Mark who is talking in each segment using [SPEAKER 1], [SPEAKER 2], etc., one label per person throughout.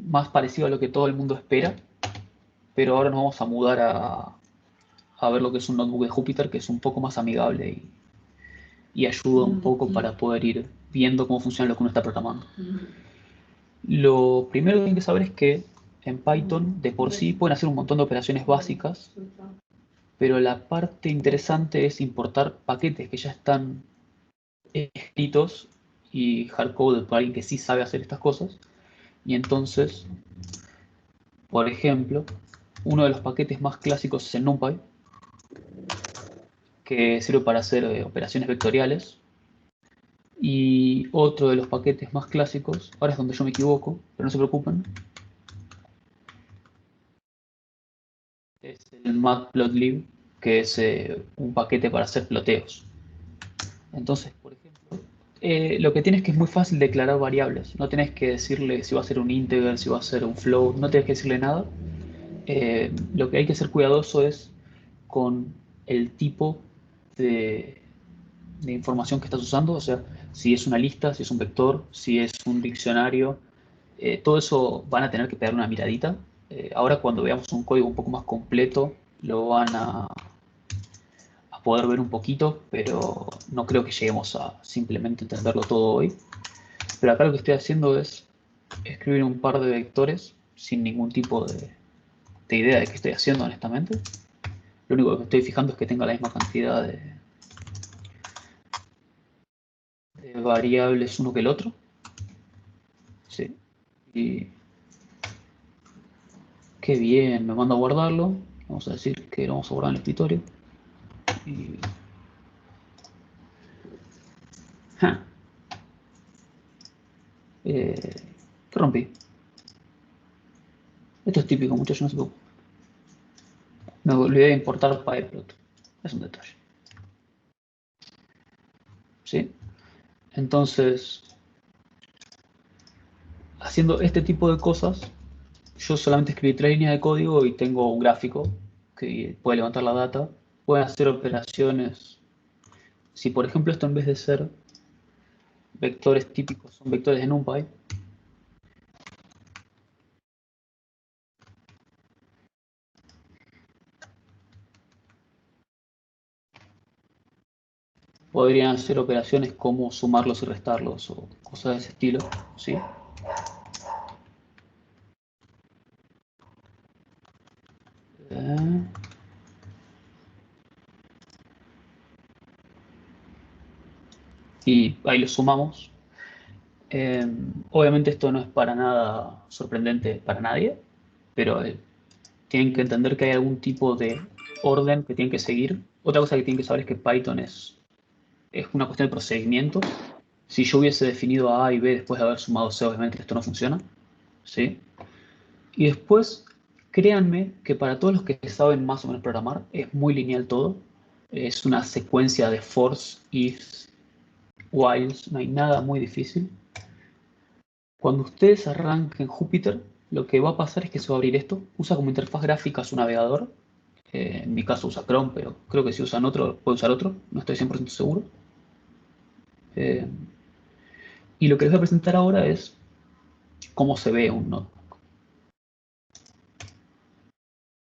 [SPEAKER 1] más parecido a lo que todo el mundo espera, pero ahora nos vamos a mudar a ver lo que es un notebook de Jupyter, que es un poco más amigable y ayuda un poco para poder ir viendo cómo funciona lo que uno está programando. Lo primero que tienen que saber es que en Python de por sí pueden hacer un montón de operaciones básicas, pero la parte interesante es importar paquetes que ya están escritos y hardcoded por alguien que sí sabe hacer estas cosas. Y entonces, por ejemplo, uno de los paquetes más clásicos es el NumPy, que sirve para hacer operaciones vectoriales. Y otro de los paquetes más clásicos, ahora es donde yo me equivoco, pero no se preocupen, es el matplotlib, que es un paquete para hacer ploteos. Entonces, por ejemplo, lo que tienes que es muy fácil declarar variables. No tenés que decirle si va a ser un integer, si va a ser un float, no tenés que decirle nada. Lo que hay que ser cuidadoso es con el tipo de, de información que estás usando, o sea, si es una lista, si es un vector, si es un diccionario, todo eso van a tener que pegar una miradita. Ahora cuando veamos un código un poco más completo, lo van a poder ver un poquito, pero no creo que lleguemos a simplemente entenderlo todo hoy. Pero acá lo que estoy haciendo es escribir un par de vectores sin ningún tipo de idea de qué estoy haciendo, honestamente. Lo único que me estoy fijando es que tenga la misma cantidad de variables uno que el otro. Sí. Y qué bien, me manda a guardarlo. Vamos a decir que lo vamos a guardar en el escritorio. Y... ¡Ja! ¿Qué rompí? Esto es típico, muchachos, no se preocupen. Me olvidé de importar pyplot. Es un detalle. ¿Sí? Entonces, haciendo este tipo de cosas, yo solamente escribí 3 líneas de código y tengo un gráfico que puede levantar la data. Pueden hacer operaciones. Si por ejemplo esto en vez de ser vectores típicos son vectores de NumPy, podrían hacer operaciones como sumarlos y restarlos o cosas de ese estilo, ¿sí? Eh, y ahí los sumamos. Eh, Obviamente esto no es para nada sorprendente para nadie, pero tienen que entender que hay algún tipo de orden que tienen que seguir. Otra cosa que tienen que saber es que Python es una cuestión de procedimiento. Si yo hubiese definido A y B después de haber sumado C, obviamente esto no funciona, ¿sí? Y después, créanme que para todos los que saben más o menos programar, es muy lineal todo. Es una secuencia de for's, ifs, whiles, no hay nada muy difícil. Cuando ustedes arranquen Jupyter, lo que va a pasar es que se va a abrir esto. Usa como interfaz gráfica su navegador. En mi caso usa Chrome, pero creo que si usan otro, puede usar otro. No estoy 100% seguro. Eh, y lo que les voy a presentar ahora es cómo se ve un notebook.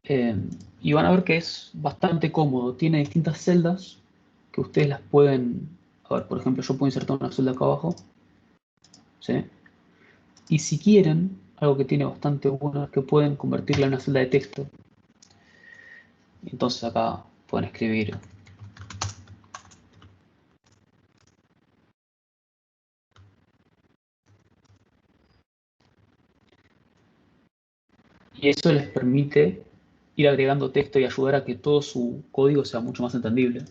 [SPEAKER 1] Eh, y van a ver que es bastante cómodo. Tiene distintas celdas que ustedes las pueden... A ver, por ejemplo, yo puedo insertar una celda acá abajo. ¿Sí? Y si quieren, algo que tiene bastante bueno es que pueden convertirla en una celda de texto. Entonces acá pueden escribir y eso les permite ir agregando texto y ayudar a que todo su código sea mucho más entendible.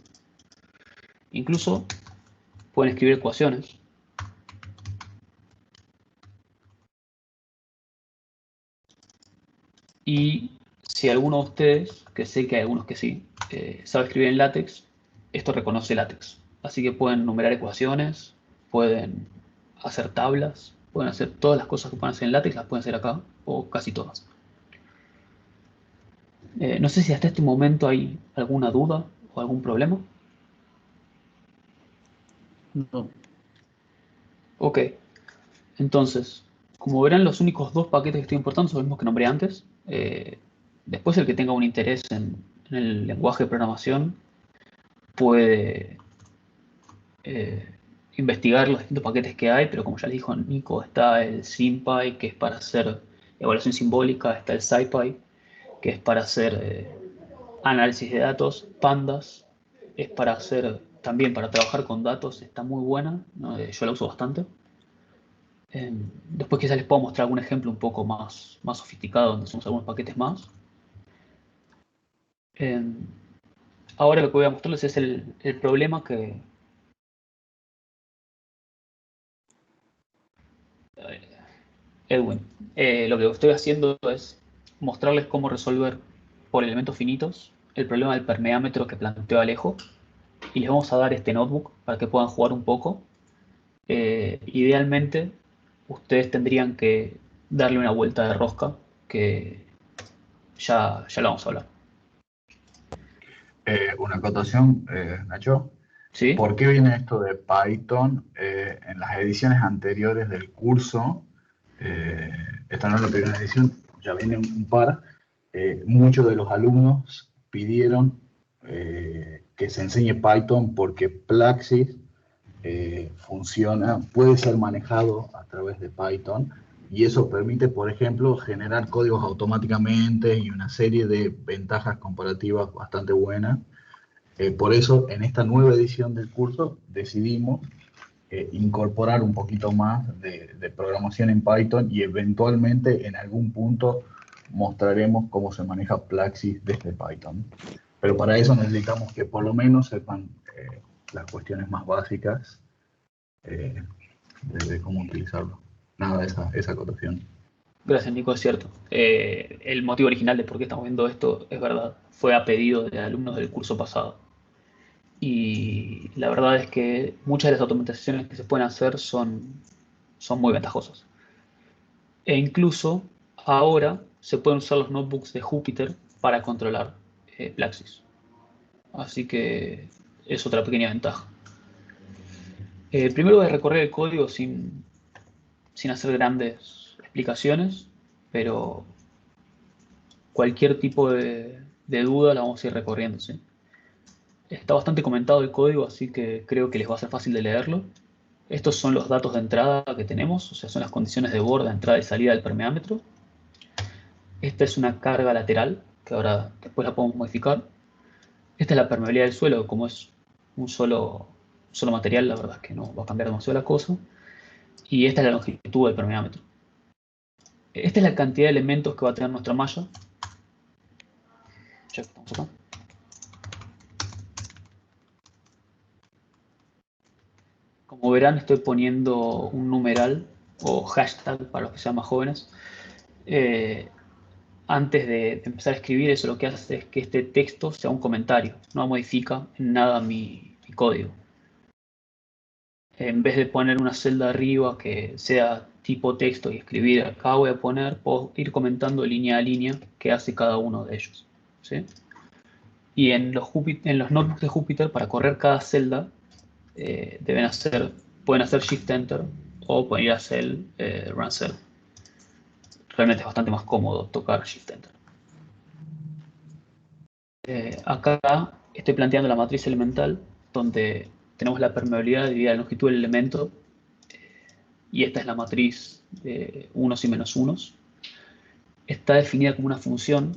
[SPEAKER 1] Incluso pueden escribir ecuaciones. Y si alguno de ustedes, que sé que hay algunos que sí, sabe escribir en LaTeX, esto reconoce LaTeX. Así que pueden numerar ecuaciones, pueden hacer tablas, pueden hacer todas las cosas que pueden hacer en LaTeX, las pueden hacer acá, o casi todas. No sé si hasta este momento hay alguna duda o algún problema.
[SPEAKER 2] No.
[SPEAKER 1] Ok, entonces, Como verán, los únicos dos paquetes que estoy importando son los mismos que nombré antes. Después, el que tenga un interés en el lenguaje de programación puede investigar los distintos paquetes que hay, pero como ya les dijo Nico, está el SymPy, que es para hacer evaluación simbólica, está el SciPy, que es para hacer análisis de datos, Pandas, es para hacer también para trabajar con datos, está muy buena, ¿no? Yo la uso bastante. Después quizás les puedo mostrar algún ejemplo un poco más sofisticado, donde usamos algunos paquetes más. Eh, Ahora lo que voy a mostrarles es el problema que... Edwin, lo que estoy haciendo es mostrarles cómo resolver por elementos finitos el problema del permeámetro que planteó Alejo. Y les vamos a dar este notebook para que puedan jugar un poco. Idealmente, ustedes tendrían que darle una vuelta de rosca, que ya lo vamos a hablar.
[SPEAKER 2] Una acotación, Nacho.
[SPEAKER 1] ¿Sí?
[SPEAKER 2] ¿Por qué viene esto de Python? En las ediciones anteriores del curso, eh, esta no es la primera edición, ya viene un par, muchos de los alumnos pidieron que se enseñe Python porque Plaxis funciona, puede ser manejado a través de Python y eso permite, por ejemplo, generar códigos automáticamente y una serie de ventajas comparativas bastante buenas. Por eso, en esta nueva edición del curso, decidimos incorporar un poquito más de programación en Python y eventualmente en algún punto mostraremos cómo se maneja Plaxis desde Python. Pero para eso necesitamos que por lo menos sepan las cuestiones más básicas eh, de cómo utilizarlo. Nada, esa acotación.
[SPEAKER 1] Gracias, Nico, es cierto. El motivo original de por qué estamos viendo esto es verdad. Fue a pedido de alumnos del curso pasado. Y la verdad es que muchas de las automatizaciones que se pueden hacer son muy ventajosas. E incluso ahora se pueden usar los notebooks de Jupyter para controlar Plaxis. Así que es otra pequeña ventaja. Primero voy a recorrer el código sin hacer grandes explicaciones, pero cualquier tipo de duda la vamos a ir recorriendo, ¿sí? Está bastante comentado el código, así que creo que les va a ser fácil de leerlo. Estos son los datos de entrada que tenemos, o sea, son las condiciones de borda, entrada y salida del permeámetro. Esta es una carga lateral, que ahora después la podemos modificar. Esta es la permeabilidad del suelo, como es un solo material, la verdad es que no va a cambiar demasiado la cosa. Y esta es la longitud del permeámetro. Esta es la cantidad de elementos que va a tener nuestra malla. Ya estamos acá. Como verán, estoy poniendo un numeral o hashtag para los que sean más jóvenes. Eh, Antes de empezar a escribir, eso lo que hace es que este texto sea un comentario, no modifica en nada mi código. En vez de poner una celda arriba que sea tipo texto y escribir acá voy a poner, puedo ir comentando línea a línea qué hace cada uno de ellos. ¿Sí? Y en los notebooks de Jupyter, para correr cada celda, pueden hacer Shift Enter o pueden ir a Cell, Run Cell. Realmente es bastante más cómodo tocar Shift Enter. Acá estoy planteando la matriz elemental, donde tenemos la permeabilidad dividida en longitud del elemento, y esta es la matriz de unos y menos unos. Está definida como una función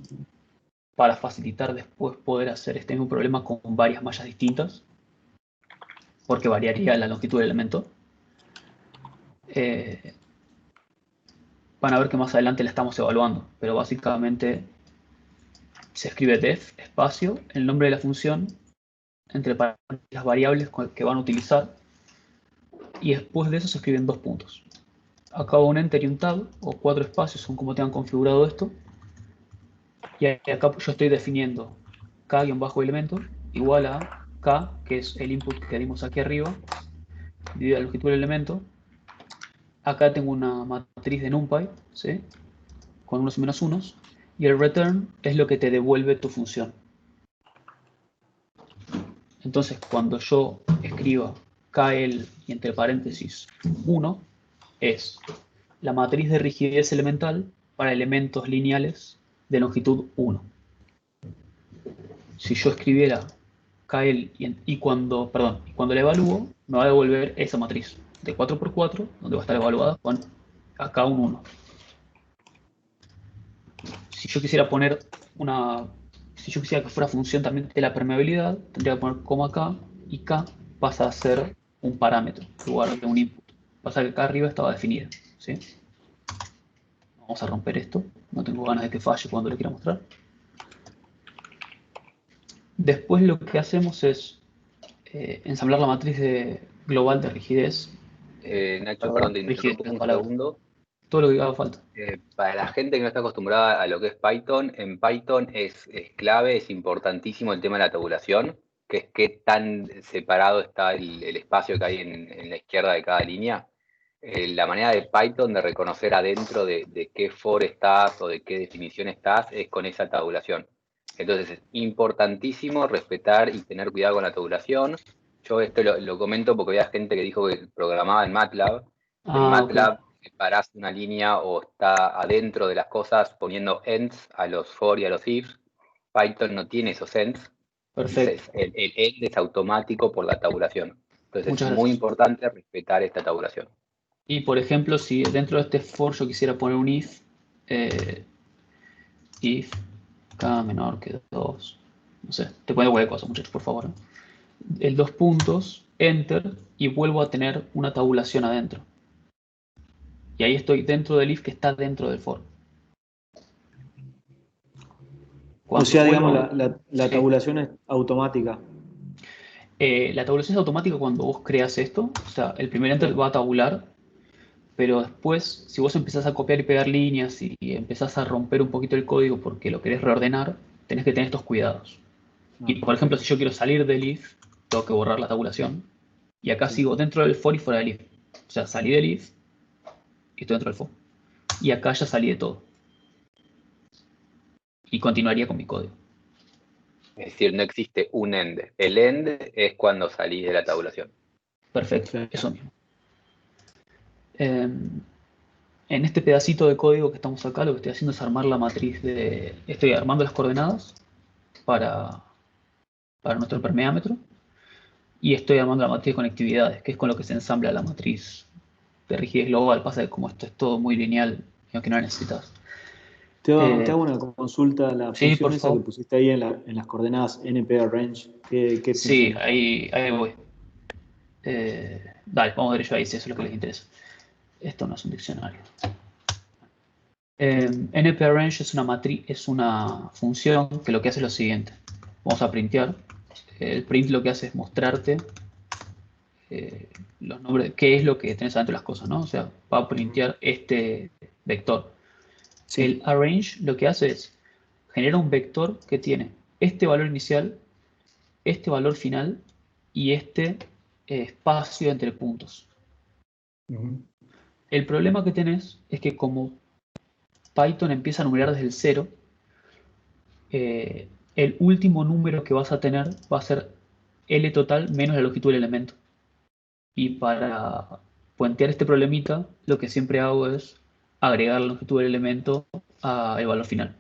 [SPEAKER 1] para facilitar después poder hacer este mismo problema con varias mallas distintas, porque variaría la longitud del elemento. Eh, Van a ver que más adelante la estamos evaluando, pero básicamente se escribe def, espacio, el nombre de la función, entre las variables que van a utilizar, y después de eso se escriben dos puntos. Acá un enter y un tab, o 4 espacios, son como tengan configurado esto. Y acá yo estoy definiendo k-elemento igual a k, que es el input que dimos aquí arriba, dividido la longitud del elemento. Acá tengo una matriz de NumPy, ¿sí? Con unos y menos unos. Y el return es lo que te devuelve tu función. Entonces, cuando yo escriba kl y entre paréntesis 1, es la matriz de rigidez elemental para elementos lineales de longitud 1. Si yo escribiera KL y cuando la evalúo, me va a devolver esa matriz de 4×4, donde va a estar evaluada con acá un 1. Si yo quisiera poner si yo quisiera que fuera función también de la permeabilidad, tendría que poner coma K, y K pasa a ser un parámetro en lugar de un input. Pasa que acá arriba estaba definida, ¿sí? Vamos a romper esto, no tengo ganas de que falle cuando le quiera mostrar. Después lo que hacemos es ensamblar la matriz global de rigidez.
[SPEAKER 3] Nacho, perdón, te interrumpo un segundo.
[SPEAKER 1] Todo lo que haga falta.
[SPEAKER 3] Para la gente que no está acostumbrada a lo que es Python, en Python es clave, es importantísimo el tema de la tabulación, que es qué tan separado está el espacio que hay en la izquierda de cada línea. La manera de Python de reconocer adentro de qué for estás o de qué definición estás es con esa tabulación. Entonces es importantísimo respetar y tener cuidado con la tabulación. Yo esto lo comento porque había gente que dijo que programaba en MATLAB. En MATLAB separás una línea o está adentro de las cosas poniendo ends a los for y a los ifs. Python no tiene esos ends.
[SPEAKER 1] Perfecto.
[SPEAKER 3] El end es automático por la tabulación. Entonces
[SPEAKER 1] Muchas
[SPEAKER 3] es muy
[SPEAKER 1] gracias.
[SPEAKER 3] importante respetar esta tabulación.
[SPEAKER 1] Y por ejemplo, si dentro de este for yo quisiera poner un if k menor que 2, no sé, te pone cualquier cosa, muchachos, por favor. El 2 puntos, enter, y vuelvo a tener una tabulación adentro. Y ahí estoy dentro del if que está dentro del for.
[SPEAKER 4] O sea, digamos, la tabulación es automática.
[SPEAKER 1] La tabulación es automática cuando vos creas esto. O sea, el primer enter va a tabular, pero después, si vos empezás a copiar y pegar líneas y empezás a romper un poquito el código porque lo querés reordenar, tenés que tener estos cuidados. Y por ejemplo, si yo quiero salir del if, tengo que borrar la tabulación. Y acá sigo dentro del for y fuera del if. O sea, salí del if y estoy dentro del for. Y acá ya salí de todo. Y continuaría con mi código.
[SPEAKER 3] Es decir, no existe un end. El end es cuando salís de la tabulación.
[SPEAKER 1] Perfecto, eso mismo. En este pedacito de código que estamos acá, lo que estoy haciendo es armar la matriz de... Estoy armando las coordenadas para nuestro permeámetro. Y estoy armando la matriz de conectividades, que es con lo que se ensambla la matriz de rigidez global. Pasa que como esto es todo muy lineal, que no la necesitas.
[SPEAKER 4] Te hago una consulta. La
[SPEAKER 1] Sí,
[SPEAKER 4] función esa que pusiste ahí en las coordenadas np_arrange, ¿qué
[SPEAKER 1] sí,
[SPEAKER 4] funciona?
[SPEAKER 1] ahí voy. Dale, vamos derecho ahí si eso es lo que les interesa. Esto no es un diccionario. np_arrange es una función que lo que hace es lo siguiente. Vamos a printear. El print lo que hace es mostrarte los nombres, qué es lo que tenés adentro de las cosas, ¿no? O sea, va a printear este vector. Sí. El arrange lo que hace es genera un vector que tiene este valor inicial, este valor final y este espacio entre puntos. El problema que tenés es que como Python empieza a numerar desde el 0, el último número que vas a tener va a ser L total menos la longitud del elemento. Y para puentear este problemita, lo que siempre hago es agregar la longitud del elemento al valor final.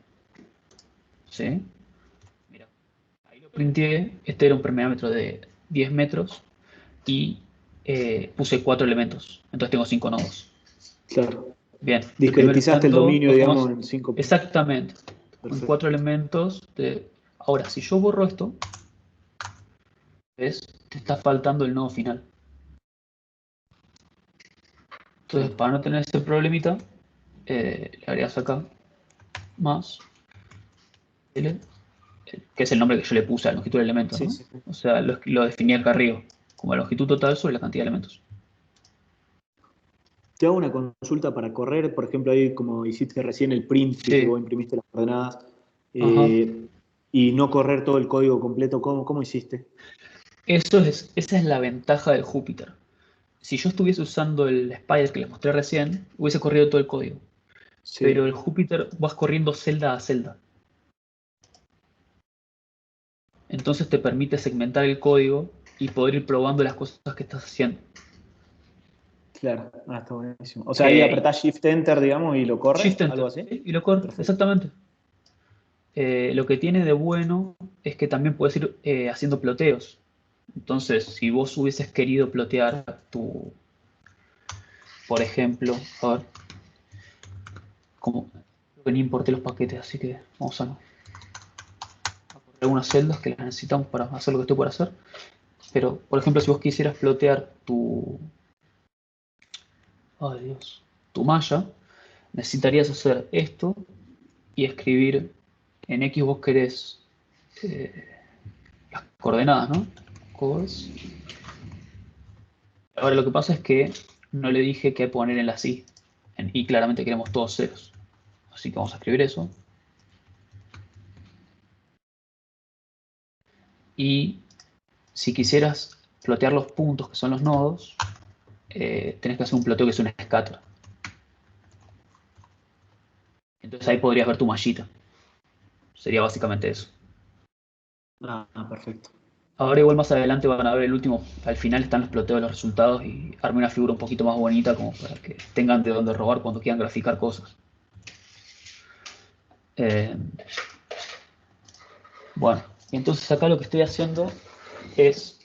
[SPEAKER 1] ¿Sí? Mira, ahí lo printé. Este era un permeámetro de 10 metros y puse 4 elementos. Entonces tengo 5 nodos.
[SPEAKER 4] Claro.
[SPEAKER 1] Bien.
[SPEAKER 4] Discretizaste el dominio, digamos, en 5.
[SPEAKER 1] Exactamente. Perfecto. En 4 elementos. Ahora, si yo borro esto, ¿ves? Te está faltando el nodo final. Entonces, para no tener ese problemita, le agregas acá más L, que es el nombre que yo le puse a la longitud del elemento, ¿no? Sí. O sea, lo definí acá arriba, como la longitud total sobre la cantidad de elementos.
[SPEAKER 4] Te hago una consulta para correr, por ejemplo, ahí como hiciste recién el print, sí, que vos imprimiste las coordenadas, y no correr todo el código completo, ¿cómo hiciste?
[SPEAKER 1] Esa es la ventaja del Jupyter. Si yo estuviese usando el Spider que les mostré recién, hubiese corrido todo el código. Sí. Pero el Jupyter vas corriendo celda a celda. Entonces te permite segmentar el código y poder ir probando las cosas que estás haciendo.
[SPEAKER 4] Claro, está buenísimo. O sea, ahí apretás Shift Enter, digamos, y lo corre,
[SPEAKER 1] Shift Enter,
[SPEAKER 4] algo así.
[SPEAKER 1] ¿sí? Y lo corre,
[SPEAKER 4] Perfecto.
[SPEAKER 1] exactamente. Lo que tiene de bueno es que también puedes ir haciendo ploteos. Entonces, si vos hubieses querido plotear por ejemplo, a ver, como creo que ni importé los paquetes, así que vamos a correr algunas celdas que las necesitamos para hacer lo que estoy por hacer. Pero, por ejemplo, si vos quisieras plotear ay Dios, tu malla, necesitarías hacer esto y escribir en X vos querés las coordenadas, ¿no? Coors. Ahora lo que pasa es que no le dije qué poner en la Y. En Y claramente queremos todos ceros. Así que vamos a escribir eso. Y si quisieras plotear los puntos, que son los nodos, tenés que hacer un ploteo que es un scatter. Entonces ahí podrías ver tu mallita. Sería básicamente eso.
[SPEAKER 4] Perfecto.
[SPEAKER 1] Ahora igual más adelante van a ver el último, al final están los ploteos de los resultados y armé una figura un poquito más bonita como para que tengan de dónde robar cuando quieran graficar cosas. Bueno, entonces acá lo que estoy haciendo es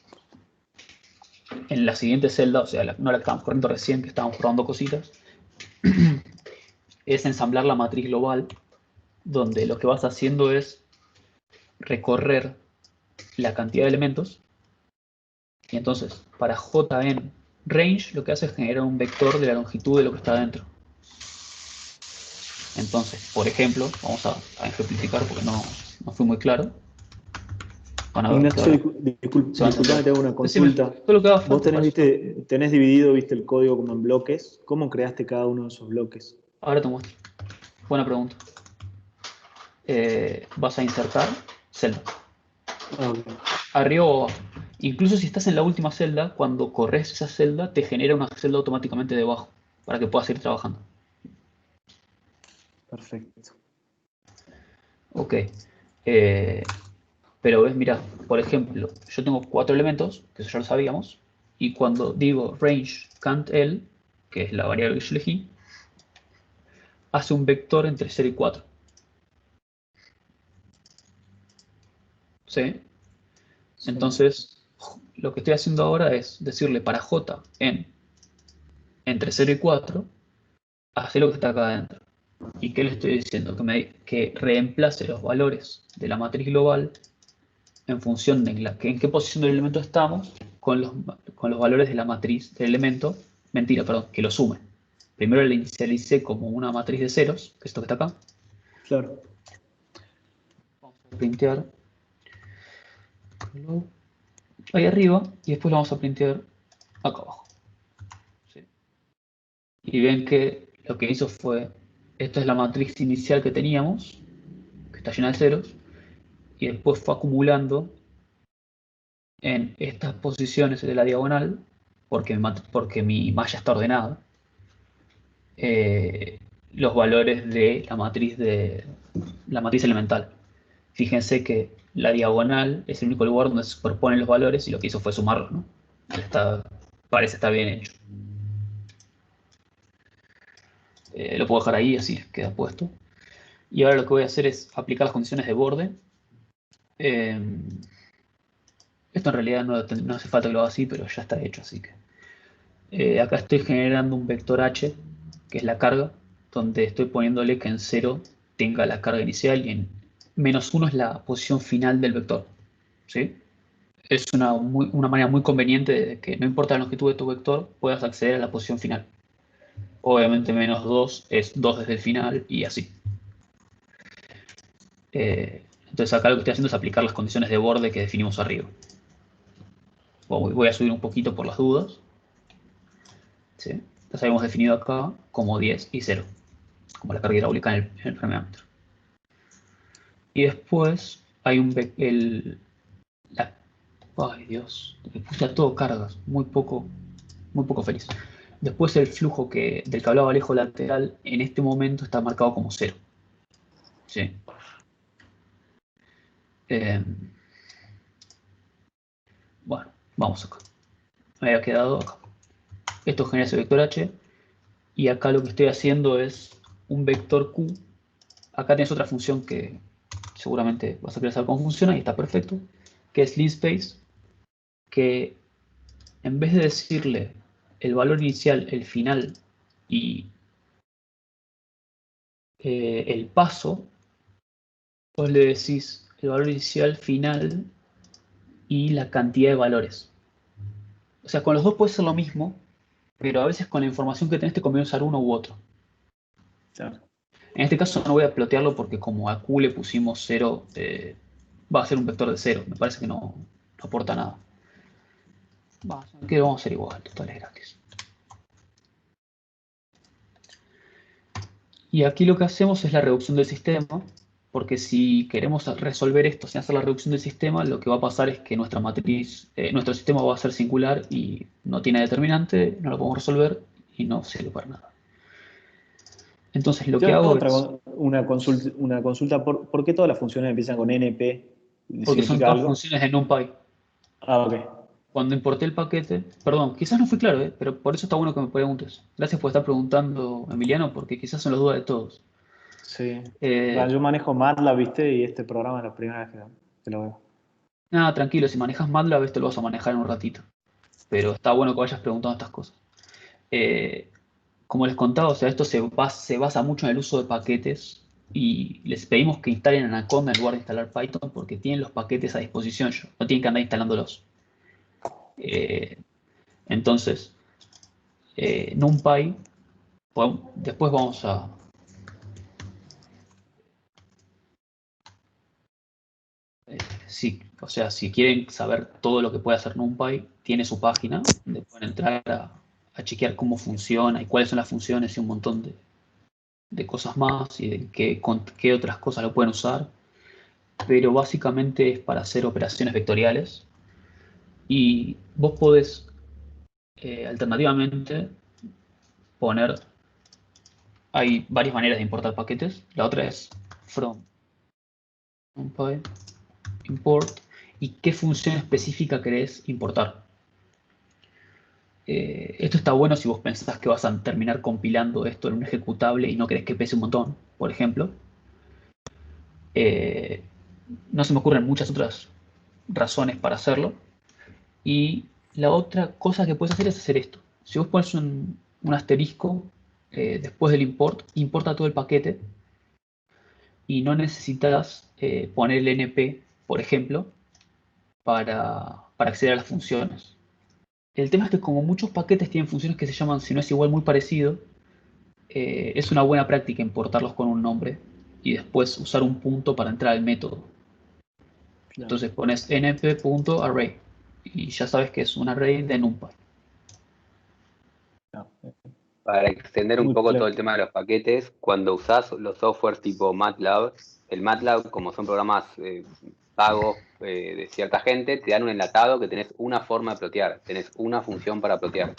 [SPEAKER 1] en la siguiente celda, o sea, no la que estábamos corriendo recién, que estábamos probando cositas, es ensamblar la matriz global, donde lo que vas haciendo es recorrer la cantidad de elementos. Y entonces, para j en range, lo que hace es generar un vector de la longitud de lo que está dentro. Entonces, por ejemplo, vamos a ejemplificar porque no fui muy claro. Van a ver
[SPEAKER 4] Ignacio,
[SPEAKER 1] se van a
[SPEAKER 4] disculpame, te hago una
[SPEAKER 1] Decime,
[SPEAKER 4] consulta.
[SPEAKER 1] todo lo que haga
[SPEAKER 4] Vos
[SPEAKER 1] falta para eso.
[SPEAKER 4] tenés dividido, viste, el código como en bloques. ¿Cómo creaste cada uno de esos bloques?
[SPEAKER 1] Ahora te muestro. Buena pregunta. Vas a insertar celda.
[SPEAKER 4] Okay.
[SPEAKER 1] Arriba o abajo. Incluso si estás en la última celda, cuando corres esa celda, te genera una celda automáticamente debajo, para que puedas ir trabajando.
[SPEAKER 4] Perfecto.
[SPEAKER 1] Ok. Pero ves, mira, por ejemplo, yo tengo 4 elementos, que eso ya lo sabíamos, y cuando digo range cantl, que es la variable que yo elegí, hace un vector entre 0 y 4. ¿Sí?
[SPEAKER 4] Sí.
[SPEAKER 1] Entonces, lo que estoy haciendo ahora es decirle para j en entre 0 y 4, hace lo que está acá adentro. ¿Y qué le estoy diciendo? Que reemplace los valores de la matriz global en función de en qué posición del elemento estamos con los valores de la matriz del elemento. Mentira, perdón, que lo sume. Primero le inicialicé como una matriz de ceros, que es esto que está acá.
[SPEAKER 4] Claro.
[SPEAKER 1] Vamos a printear ahí arriba y después lo vamos a printear acá abajo. ¿Sí? Y ven que lo que hizo fue, esta es la matriz inicial que teníamos, que está llena de ceros, y después fue acumulando en estas posiciones de la diagonal, porque mi malla está ordenada, los valores de la matriz elemental. Fíjense que la diagonal es el único lugar donde se superponen los valores y lo que hizo fue sumarlos, ¿no? Parece estar bien hecho. Lo puedo dejar ahí, así queda puesto. Y ahora lo que voy a hacer es aplicar las condiciones de borde. Esto en realidad no hace falta que lo haga así, pero ya está hecho, así que acá estoy generando un vector h, que es la carga, donde estoy poniéndole que en 0 tenga la carga inicial y en -1 es la posición final del vector. ¿Sí? Es una manera muy conveniente de que no importa la longitud de tu vector, puedas acceder a la posición final. Obviamente -2 es 2 desde el final y así. Entonces acá lo que estoy haciendo es aplicar las condiciones de borde que definimos arriba. Voy a subir un poquito por las dudas. ¿Sí? Entonces habíamos definido acá como 10 y 0, como la carga hidráulica en el fermiómetro. Y después hay ay Dios, me puse a todo cargas, muy poco feliz. Después el flujo del que hablaba Alejo lateral en este momento está marcado como 0. ¿Sí? Bueno, vamos acá. Me había quedado acá. esto genera ese vector h, y acá lo que estoy haciendo es un vector q. Acá tienes otra función que seguramente vas a querer saber cómo funciona, y está perfecto, que es linspace, que en vez de decirle el valor inicial, el final y el paso, vos le decís el valor inicial, final y la cantidad de valores. O sea, con los dos puede ser lo mismo, pero a veces con la información que tenés te conviene usar uno u otro.
[SPEAKER 4] Claro.
[SPEAKER 1] En este caso no voy a plotearlo porque como a Q le pusimos 0, va a ser un vector de 0. Me parece que no aporta nada. Que vamos a hacer igual, total es gratis. Y aquí lo que hacemos es la reducción del sistema, porque si queremos resolver esto sin hacer la reducción del sistema, lo que va a pasar es que nuestra matriz, nuestro sistema va a ser singular y no tiene determinante, no lo podemos resolver y no sirve para nada. Entonces lo que hago es...
[SPEAKER 4] Una consulta ¿por qué todas las funciones empiezan con NP?
[SPEAKER 1] Porque son
[SPEAKER 4] ¿Significa
[SPEAKER 1] todas
[SPEAKER 4] algo?
[SPEAKER 1] funciones de NumPy.
[SPEAKER 4] Ah, ok.
[SPEAKER 1] Cuando importé el paquete, perdón, quizás no fui claro, pero por eso está bueno que me preguntes. Gracias por estar preguntando, Emiliano, porque quizás son las dudas de todos.
[SPEAKER 4] Sí.
[SPEAKER 1] Eh,
[SPEAKER 4] Yo manejo MATLAB, ¿viste? Y este programa es la primera vez que lo veo.
[SPEAKER 1] Nada, tranquilo, si manejas MATLAB, esto lo vas a manejar en un ratito. Pero está bueno que vayas preguntando estas cosas. Eh, Como les contaba, o sea, esto se basa mucho en el uso de paquetes y les pedimos que instalen Anaconda en lugar de instalar Python porque tienen los paquetes a disposición ya, no tienen que andar instalándolos. Eh, entonces, NumPy, después vamos a... Sí, o sea, si quieren saber todo lo que puede hacer NumPy, tiene su página donde pueden entrar a chequear cómo funciona y cuáles son las funciones y un montón de cosas más y de con qué otras cosas lo pueden usar. Pero básicamente es para hacer operaciones vectoriales y vos podés alternativamente poner, hay varias maneras de importar paquetes, la otra es from NumPy import y qué función específica querés importar. Esto está bueno si vos pensás que vas a terminar compilando esto en un ejecutable y no querés que pese un montón, por ejemplo. No se me ocurren muchas otras razones para hacerlo. Y la otra cosa que puedes hacer es hacer esto. Si vos pones un asterisco después del import, importa todo el paquete y no necesitas poner el NP, por ejemplo, para acceder a las funciones. El tema es que como muchos paquetes tienen funciones que se llaman si no es igual muy parecido, es una buena práctica importarlos con un nombre y después usar un punto para entrar al método.
[SPEAKER 4] Claro.
[SPEAKER 1] Entonces pones np.array y ya sabes que es un array de NumPy.
[SPEAKER 4] No.
[SPEAKER 3] Para extender un
[SPEAKER 4] Muy
[SPEAKER 3] poco
[SPEAKER 4] claro.
[SPEAKER 3] todo el tema de los paquetes, cuando usás los softwares tipo MATLAB, el MATLAB, como son programas pagos de cierta gente, te dan un enlatado que tenés una forma de plotear, tenés una función para plotear.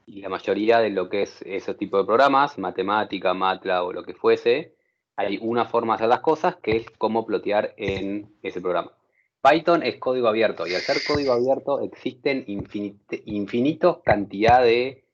[SPEAKER 3] Y la mayoría de lo que es ese tipo de programas, matemática, MATLAB o lo que fuese, hay una forma de hacer las cosas que es cómo plotear en ese programa. Python es código abierto y al ser código abierto existen infinitos cantidad de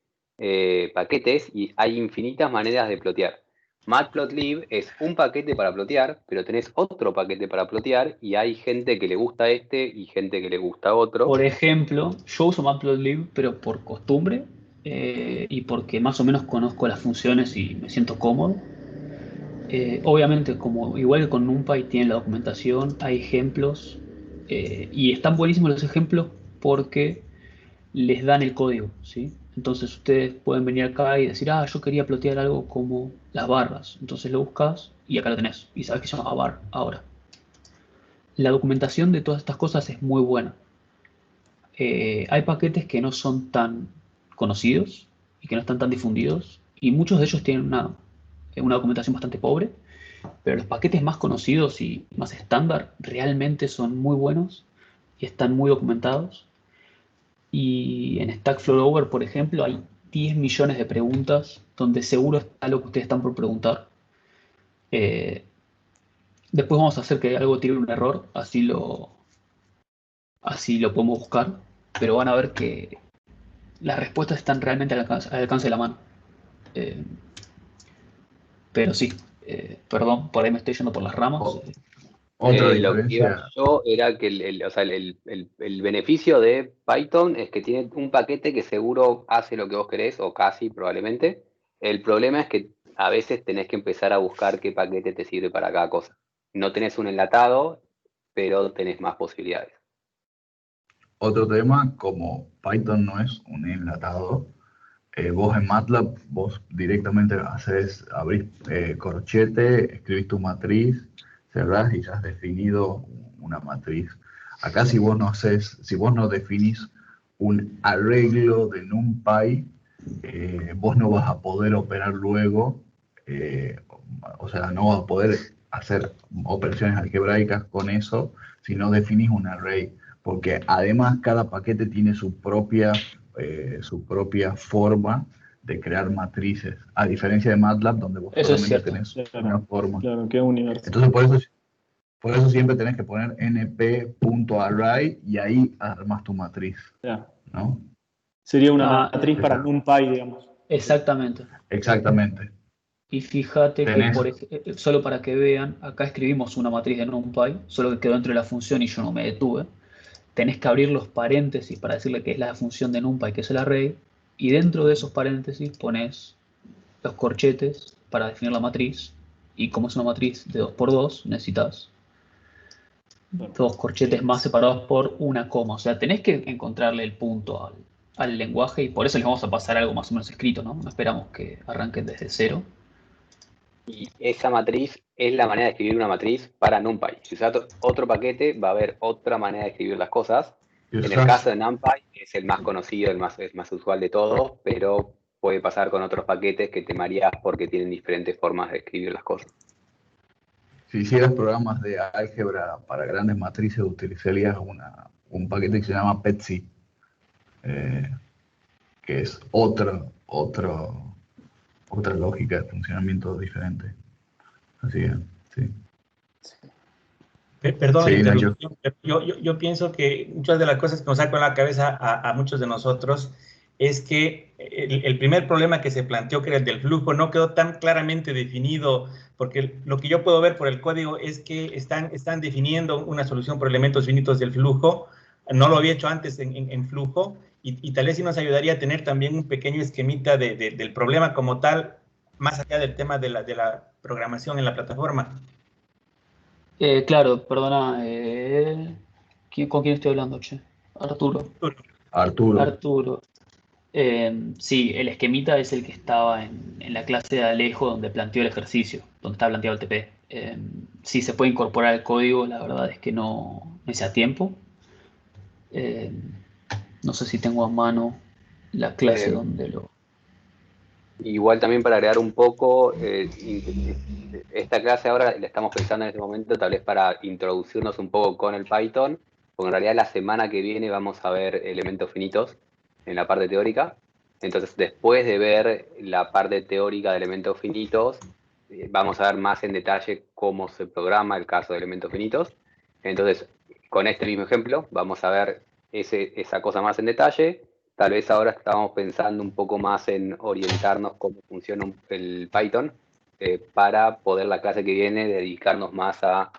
[SPEAKER 3] paquetes y hay infinitas maneras de plotear. Matplotlib es un paquete para plotear, pero tenés otro paquete para plotear y hay gente que le gusta este y gente que le gusta otro.
[SPEAKER 1] Por ejemplo, yo uso Matplotlib, pero por costumbre y porque más o menos conozco las funciones y me siento cómodo. Obviamente, como igual que con NumPy tiene la documentación, hay ejemplos y están buenísimos los ejemplos porque les dan el código, ¿sí? Entonces ustedes pueden venir acá y decir, yo quería plotear algo como las barras. Entonces lo buscas y acá lo tenés. Y sabes que se llama bar ahora. La documentación de todas estas cosas es muy buena. Hay paquetes que no son tan conocidos y que no están tan difundidos. Y muchos de ellos tienen una documentación bastante pobre. Pero los paquetes más conocidos y más estándar realmente son muy buenos y están muy documentados. Y en Stackflow Over, por ejemplo, hay 10 millones de preguntas donde seguro está lo que ustedes están por preguntar. Eh, Después vamos a hacer que algo tire un error, así lo podemos buscar, pero van a ver que las respuestas están realmente al alcance de la mano. Pero sí, perdón, por ahí me estoy yendo por las ramas.
[SPEAKER 2] Otra
[SPEAKER 3] Lo que iba
[SPEAKER 2] diferencia,
[SPEAKER 3] yo era que el beneficio de Python es que tiene un paquete que seguro hace lo que vos querés, o casi probablemente. El problema es que a veces tenés que empezar a buscar qué paquete te sirve para cada cosa. No tenés un enlatado, pero tenés más posibilidades.
[SPEAKER 2] otro tema, como Python no es un enlatado, vos en MATLAB, vos directamente abrís corchete, escribís tu matriz, cerrás y ya has definido una matriz. Acá si vos no definís un arreglo de NumPy, vos no vas a poder operar luego, eh, o sea, no vas a poder hacer operaciones algebraicas con eso si no definís un array, porque además cada paquete tiene su propia forma de crear matrices, a diferencia de MATLAB, donde vos
[SPEAKER 1] Eso es
[SPEAKER 2] solamente
[SPEAKER 1] cierto.
[SPEAKER 2] tenés una
[SPEAKER 4] Claro,
[SPEAKER 2] forma.
[SPEAKER 4] claro, qué universo.
[SPEAKER 2] Entonces, por eso siempre tenés que poner np.array y ahí armas tu matriz,
[SPEAKER 4] Ya.
[SPEAKER 2] ¿no?
[SPEAKER 4] Sería una
[SPEAKER 1] Ah,
[SPEAKER 4] matriz para NumPy, digamos.
[SPEAKER 1] exactamente.
[SPEAKER 2] Exactamente.
[SPEAKER 1] Y fíjate que,
[SPEAKER 2] Tenés,
[SPEAKER 1] solo para que vean, acá escribimos una matriz de NumPy, solo que quedó dentro de la función y yo no me detuve. Tenés que abrir los paréntesis para decirle que es la función de NumPy, que es el array, y dentro de esos paréntesis pones los corchetes para definir la matriz, y como es una matriz de 2×2, necesitas dos corchetes más separados por una coma. O sea, tenés que encontrarle el punto al lenguaje, y por eso les vamos a pasar algo más o menos escrito, ¿no? No esperamos que arranquen desde cero.
[SPEAKER 3] Y esa matriz es la manera de escribir una matriz para NumPy. Si usas otro paquete, va a haber otra manera de escribir las cosas.
[SPEAKER 2] si
[SPEAKER 3] En el
[SPEAKER 2] usás,
[SPEAKER 3] caso de NumPy es el más conocido, es más usual de todos, pero puede pasar con otros paquetes que te mareás porque tienen diferentes formas de escribir las cosas.
[SPEAKER 2] si hicieras programas de álgebra para grandes matrices, utilizarías un paquete que se llama PETSI, eh, que es otra lógica de funcionamiento diferente. Así que, sí.
[SPEAKER 5] Perdón la
[SPEAKER 2] Sí, Nacho.
[SPEAKER 5] interrupción, pero yo pienso que muchas de las cosas que nos sacan la cabeza a muchos de nosotros es que el primer problema que se planteó, que era el del flujo, no quedó tan claramente definido, porque lo que yo puedo ver por el código es que están definiendo una solución por elementos finitos del flujo. No lo había hecho antes en flujo, y tal vez sí nos ayudaría a tener también un pequeño esquemita del problema como tal, más allá del tema de la programación en la plataforma.
[SPEAKER 1] Claro, perdona, ¿con quién estoy hablando, che? Arturo.
[SPEAKER 2] Arturo.
[SPEAKER 1] Arturo. Sí, el esquemita es el que estaba en la clase de Alejo donde planteó el ejercicio, donde está planteado el TP. Sí, se puede incorporar el código, la verdad es que no me hice a tiempo. Eh, no sé si tengo a mano la clase
[SPEAKER 3] Eh,
[SPEAKER 1] donde lo...
[SPEAKER 3] Igual también para agregar un poco, esta clase ahora la estamos pensando en este momento, tal vez para introducirnos un poco con el Python, porque en realidad la semana que viene vamos a ver elementos finitos en la parte teórica. Entonces, después de ver la parte teórica de elementos finitos, vamos a ver más en detalle cómo se programa el caso de elementos finitos. Entonces, con este mismo ejemplo, vamos a ver esa cosa más en detalle. Tal vez ahora estamos pensando un poco más en orientarnos cómo funciona el Python para poder la clase que viene dedicarnos más a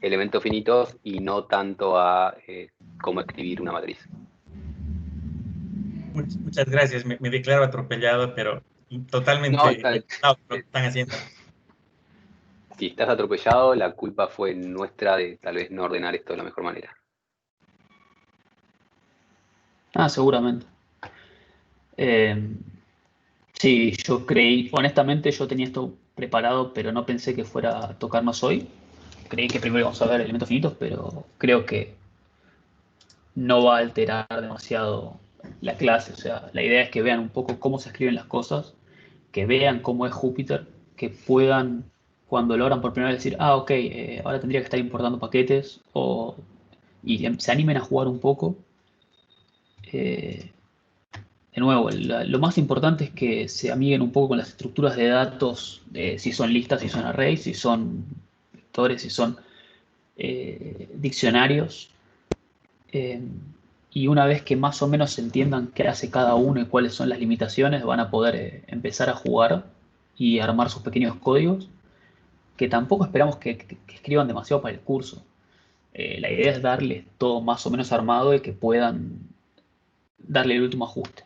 [SPEAKER 3] elementos finitos y no tanto a cómo escribir una matriz.
[SPEAKER 5] Muchas gracias, me declaro atropellado, pero totalmente
[SPEAKER 3] No,
[SPEAKER 5] lo que están haciendo.
[SPEAKER 3] si estás atropellado, la culpa fue nuestra de tal vez no ordenar esto de la mejor manera.
[SPEAKER 1] Ah, seguramente. Sí, yo creí, honestamente yo tenía esto preparado, pero no pensé que fuera a tocarnos hoy. Creí que primero íbamos a ver elementos finitos, pero creo que no va a alterar demasiado la clase. O sea, la idea es que vean un poco cómo se escriben las cosas, que vean cómo es Júpiter, que puedan, cuando lo abran por primera vez, decir, ah, ok, ahora tendría que estar importando paquetes, y se animen a jugar un poco. Eh, de nuevo, lo más importante es que se amiguen un poco con las estructuras de datos, si son listas, si son arrays, si son vectores, si son diccionarios. Y una vez que más o menos entiendan qué hace cada uno y cuáles son las limitaciones, van a poder empezar a jugar y armar sus pequeños códigos, que tampoco esperamos que escriban demasiado para el curso. La idea es darles todo más o menos armado y que puedan darle el último ajuste.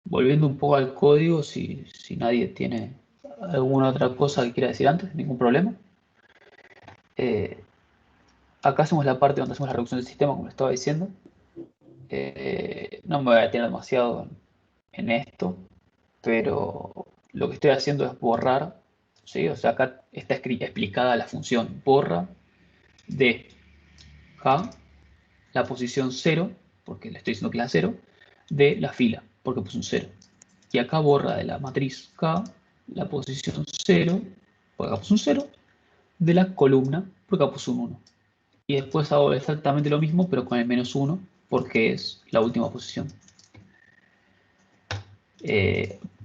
[SPEAKER 1] Volviendo un poco al código, si nadie tiene alguna otra cosa que quiera decir antes, ningún problema. Acá hacemos la parte donde hacemos la reducción del sistema, como estaba diciendo. No me voy a detener demasiado en esto, pero lo que estoy haciendo es borrar, ¿sí? O sea, acá está explicada la función borra de K la posición 0, porque le estoy diciendo que es la 0, de la fila, porque puse un 0. Y acá borra de la matriz K la posición 0, porque acá puse un 0, de la columna, porque acá puse un 1. Y después hago exactamente lo mismo, pero con el menos 1, porque es la última posición.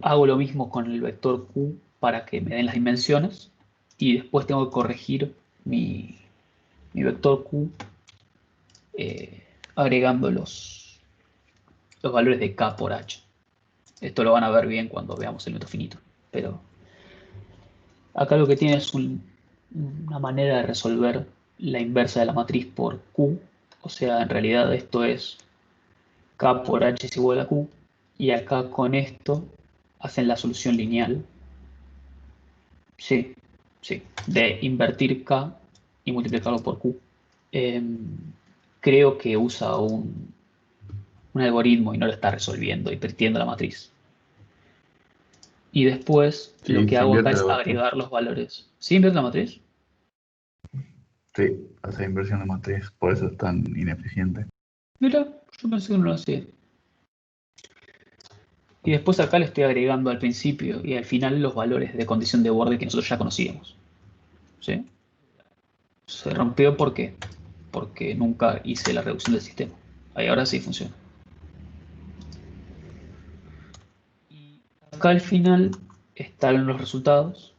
[SPEAKER 1] Hago lo mismo con el vector Q para que me den las dimensiones, y después tengo que corregir mi vector Q agregando los valores de K por H. Esto lo van a ver bien cuando veamos el método finito. Pero acá lo que tiene es una manera de resolver la inversa de la matriz por Q. O sea, en realidad esto es K por H es igual a Q. Y acá con esto hacen la solución lineal. Sí, sí. De invertir K y multiplicarlo por Q. Creo que usa un algoritmo y no lo está resolviendo, invirtiendo la matriz. Y después
[SPEAKER 2] Sí,
[SPEAKER 1] lo que
[SPEAKER 2] se
[SPEAKER 1] hago acá
[SPEAKER 2] invierte
[SPEAKER 1] es
[SPEAKER 2] la matriz.
[SPEAKER 1] agregar los valores. ¿Sí invierte la matriz?
[SPEAKER 2] Sí, hace inversión de matriz, por eso es tan ineficiente.
[SPEAKER 1] Mira, yo pensé que no lo hacía. Y después acá le estoy agregando al principio y al final los valores de condición de borde que nosotros ya conocíamos. ¿Sí? Se rompió ¿por qué? Porque nunca hice la reducción del sistema. Ahí ahora sí funciona. Y acá al final están los resultados.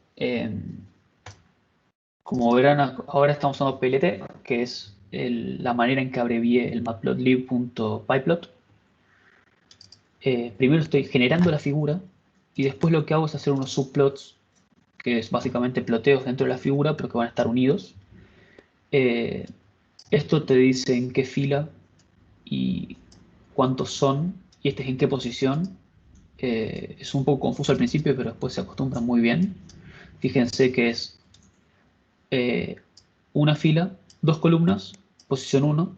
[SPEAKER 1] Como verán, ahora estamos usando PLT, que es la manera en que abrevié el matplotlib.pyplot. Primero estoy generando la figura y después lo que hago es hacer unos subplots, que es básicamente ploteos dentro de la figura, pero que van a estar unidos. Esto te dice en qué fila y cuántos son, y este es en qué posición. Es un poco confuso al principio, pero después se acostumbra muy bien. Fíjense que es una fila, dos columnas, posición 1,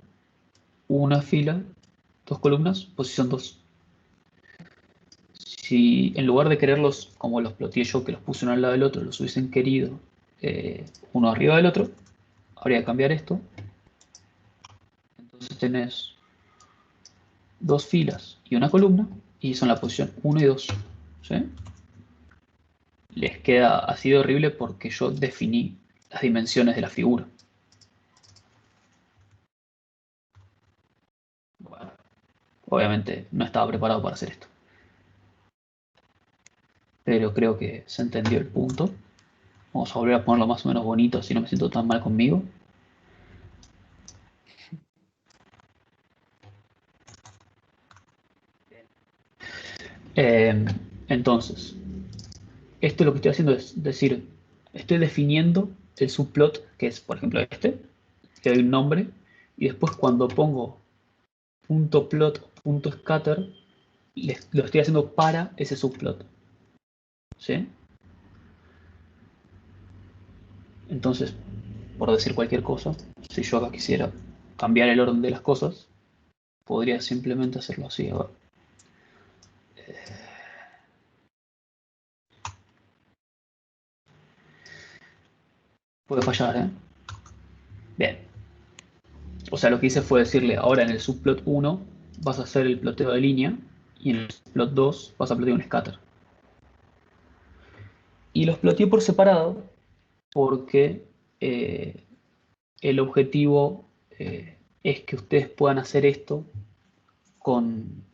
[SPEAKER 1] una fila, dos columnas, posición 2. Si en lugar de quererlos como los ploteé yo, que los puse uno al lado del otro, los hubiesen querido uno arriba del otro, habría que cambiar esto. Entonces tenés dos filas y una columna, y son la posición 1 y 2. ¿Sí? Les queda así de horrible porque yo definí las dimensiones de la figura. Bueno, obviamente no estaba preparado para hacer esto. Pero creo que se entendió el punto. Vamos a volver a ponerlo más o menos bonito, así no me siento tan mal conmigo. Entonces, esto lo que estoy haciendo es decir, estoy definiendo el subplot, que es por ejemplo este, le doy un nombre, y después cuando pongo .plot.scatter, lo estoy haciendo para ese subplot. ¿Sí? Entonces, por decir cualquier cosa, si yo acá quisiera cambiar el orden de las cosas, podría simplemente hacerlo así. A ver. Puede fallar, ¿eh? Bien. O sea, lo que hice fue decirle, ahora en el subplot 1 vas a hacer el ploteo de línea y en el subplot 2 vas a plotear un scatter. Y los ploteé por separado porque el objetivo es que ustedes puedan hacer esto con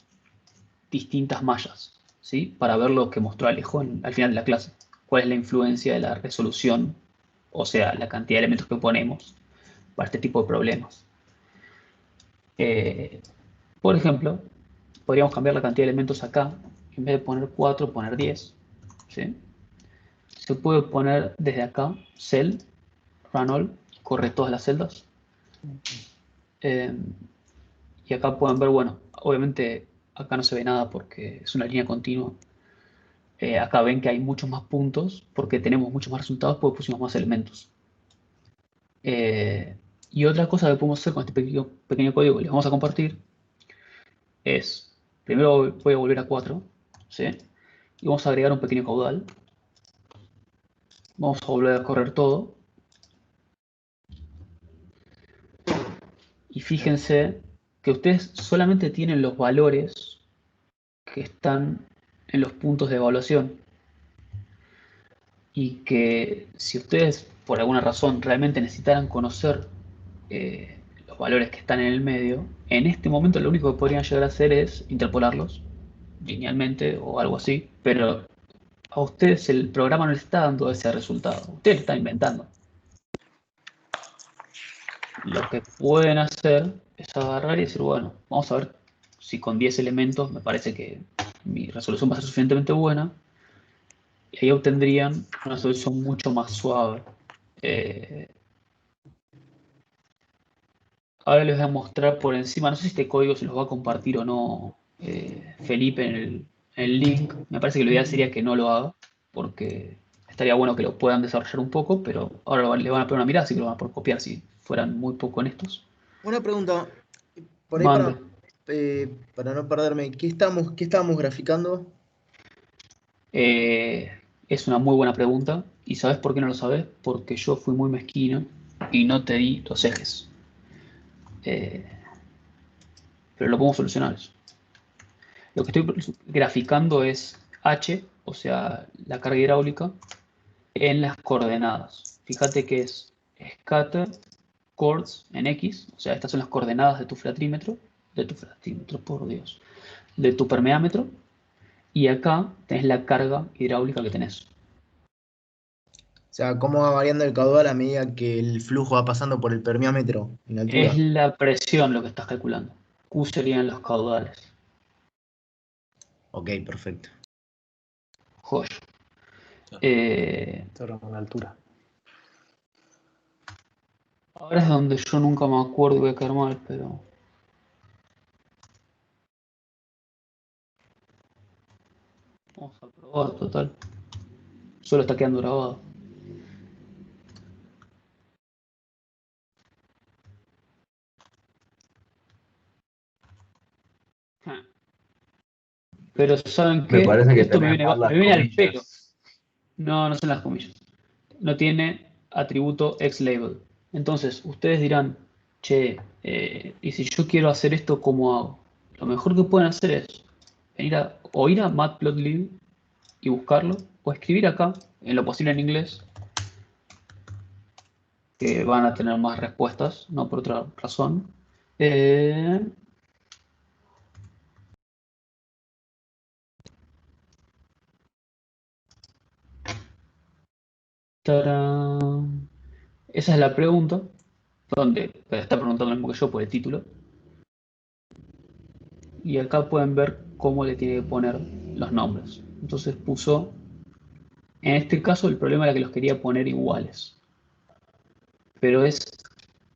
[SPEAKER 1] distintas mallas, ¿sí? Para ver lo que mostró Alejo al final de la clase. Cuál es la influencia de la resolución, o sea, la cantidad de elementos que ponemos para este tipo de problemas. Por ejemplo, podríamos cambiar la cantidad de elementos acá. En vez de poner 4, poner 10. ¿Sí? Se puede poner desde acá, cell, run all, corre todas las celdas. Y acá pueden ver, bueno, obviamente acá no se ve nada porque es una línea continua. Acá ven que hay muchos más puntos porque tenemos muchos más resultados porque pusimos más elementos. Y otra cosa que podemos hacer con este pequeño código que les vamos a compartir es, primero voy a volver a 4, ¿sí? Y vamos a agregar un pequeño caudal. Vamos a volver a correr todo. Y fíjense que ustedes solamente tienen los valores que están en los puntos de evaluación. Y que si ustedes por alguna razón realmente necesitaran conocer los valores que están en el medio, en este momento lo único que podrían llegar a hacer es interpolarlos linealmente o algo así, pero a ustedes el programa no les está dando ese resultado, ustedes lo están inventando. Lo que pueden hacer es agarrar y decir, bueno, vamos a ver si con 10 elementos me parece que mi resolución va a ser suficientemente buena, y ahí obtendrían una solución mucho más suave. Ahora les voy a mostrar por encima, no sé si este código se los va a compartir o no Felipe en el link. Me parece que lo ideal sería que no lo haga, porque estaría bueno que lo puedan desarrollar un poco, pero ahora le van a poner una mirada, así que lo van a poder copiar si fueran muy poco honestos.
[SPEAKER 6] Una pregunta, por ahí
[SPEAKER 1] Mande.
[SPEAKER 6] para no perderme, ¿qué estábamos graficando?
[SPEAKER 1] Es una muy buena pregunta. ¿Y sabes por qué no lo sabes? Porque yo fui muy mezquino y no te di los ejes. Pero lo podemos solucionar eso. Lo que estoy graficando es H, o sea, la carga hidráulica, en las coordenadas. Fíjate que es scatter chords en X, o sea, estas son las coordenadas de tu flatrímetro, por Dios, de tu permeámetro, y acá tenés la carga hidráulica que tenés.
[SPEAKER 6] O sea, ¿cómo va variando el caudal a medida que el flujo va pasando por el permeámetro en altura?
[SPEAKER 1] Es la presión lo que estás calculando. Q serían los caudales.
[SPEAKER 6] Ok, perfecto.
[SPEAKER 1] Joya.
[SPEAKER 4] Ahora con altura.
[SPEAKER 1] Ahora es donde yo nunca me acuerdo y voy a quedar mal, pero... Vamos a probar, total. Solo está quedando grabado. Pero ¿saben qué?
[SPEAKER 2] Me parece que
[SPEAKER 1] Esto me
[SPEAKER 2] tenés
[SPEAKER 1] viene,
[SPEAKER 2] mal las
[SPEAKER 1] me viene al pelo.
[SPEAKER 2] comillas.
[SPEAKER 1] No, no son las comillas. No tiene atributo xLabel. Entonces, ustedes dirán, che, y si yo quiero hacer esto, ¿cómo hago? Lo mejor que pueden hacer es ir a Matplotlib y buscarlo, o escribir acá, en lo posible en inglés, que van a tener más respuestas, no por otra razón. Tarán. Esa es la pregunta, donde está preguntando lo mismo que yo por el título. Y acá pueden ver cómo le tiene que poner los nombres. Entonces puso, en este caso el problema era que los quería poner iguales. Pero es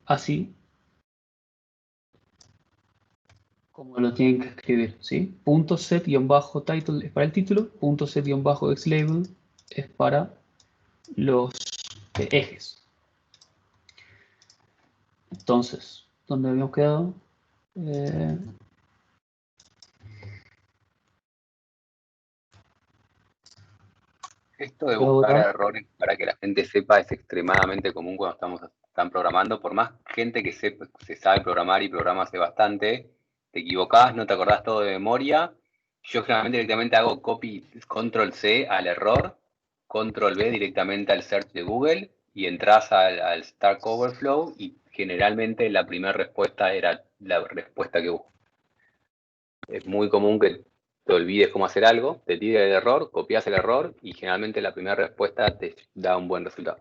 [SPEAKER 1] así como lo tienen que escribir, ¿sí? Punto set-title es para el título, punto set-xlabel es para los ejes. Entonces, ¿dónde habíamos quedado?
[SPEAKER 3] Esto de buscar errores para que la gente sepa es extremadamente común cuando están programando. Por más gente que se sabe programar y programa hace bastante, te equivocás, no te acordás todo de memoria. Yo generalmente directamente hago copy, control C al error, control V directamente al search de Google y entras al Stack Overflow y generalmente la primera respuesta era la respuesta que busco. Es muy común que te olvides cómo hacer algo, te tire el error, copias el error y generalmente la primera respuesta te da un buen resultado.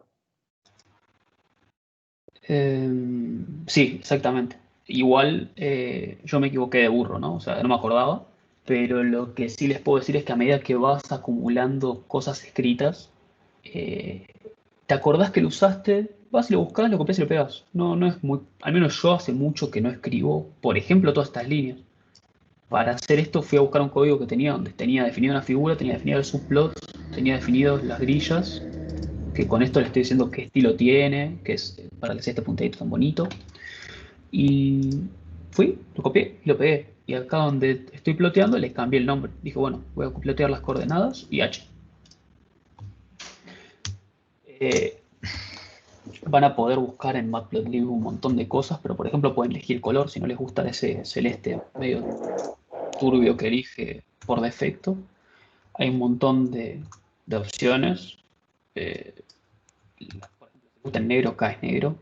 [SPEAKER 1] Sí, exactamente. Igual yo me equivoqué de burro, ¿no? O sea, no me acordaba, pero lo que sí les puedo decir es que a medida que vas acumulando cosas escritas, eh, te acordás que lo usaste, vas y lo buscas, lo copias y lo pegas. No, no es muy, al menos yo hace mucho que no escribo, por ejemplo, todas estas líneas. Para hacer esto fui a buscar un código que tenía, donde tenía definida una figura, tenía definido el subplot, tenía definidos las grillas, que con esto le estoy diciendo qué estilo tiene, que es para que sea este puntadito tan bonito. Y fui, lo copié y lo pegué. Y acá donde estoy ploteando le cambié el nombre. Dije, bueno, voy a plotear las coordenadas y H. Eh, Van a poder buscar en Matplotlib un montón de cosas, pero por ejemplo pueden elegir color si no les gusta ese celeste medio turbio que elige por defecto. Hay un montón de opciones. Por ejemplo, si gusta en negro, acá es negro.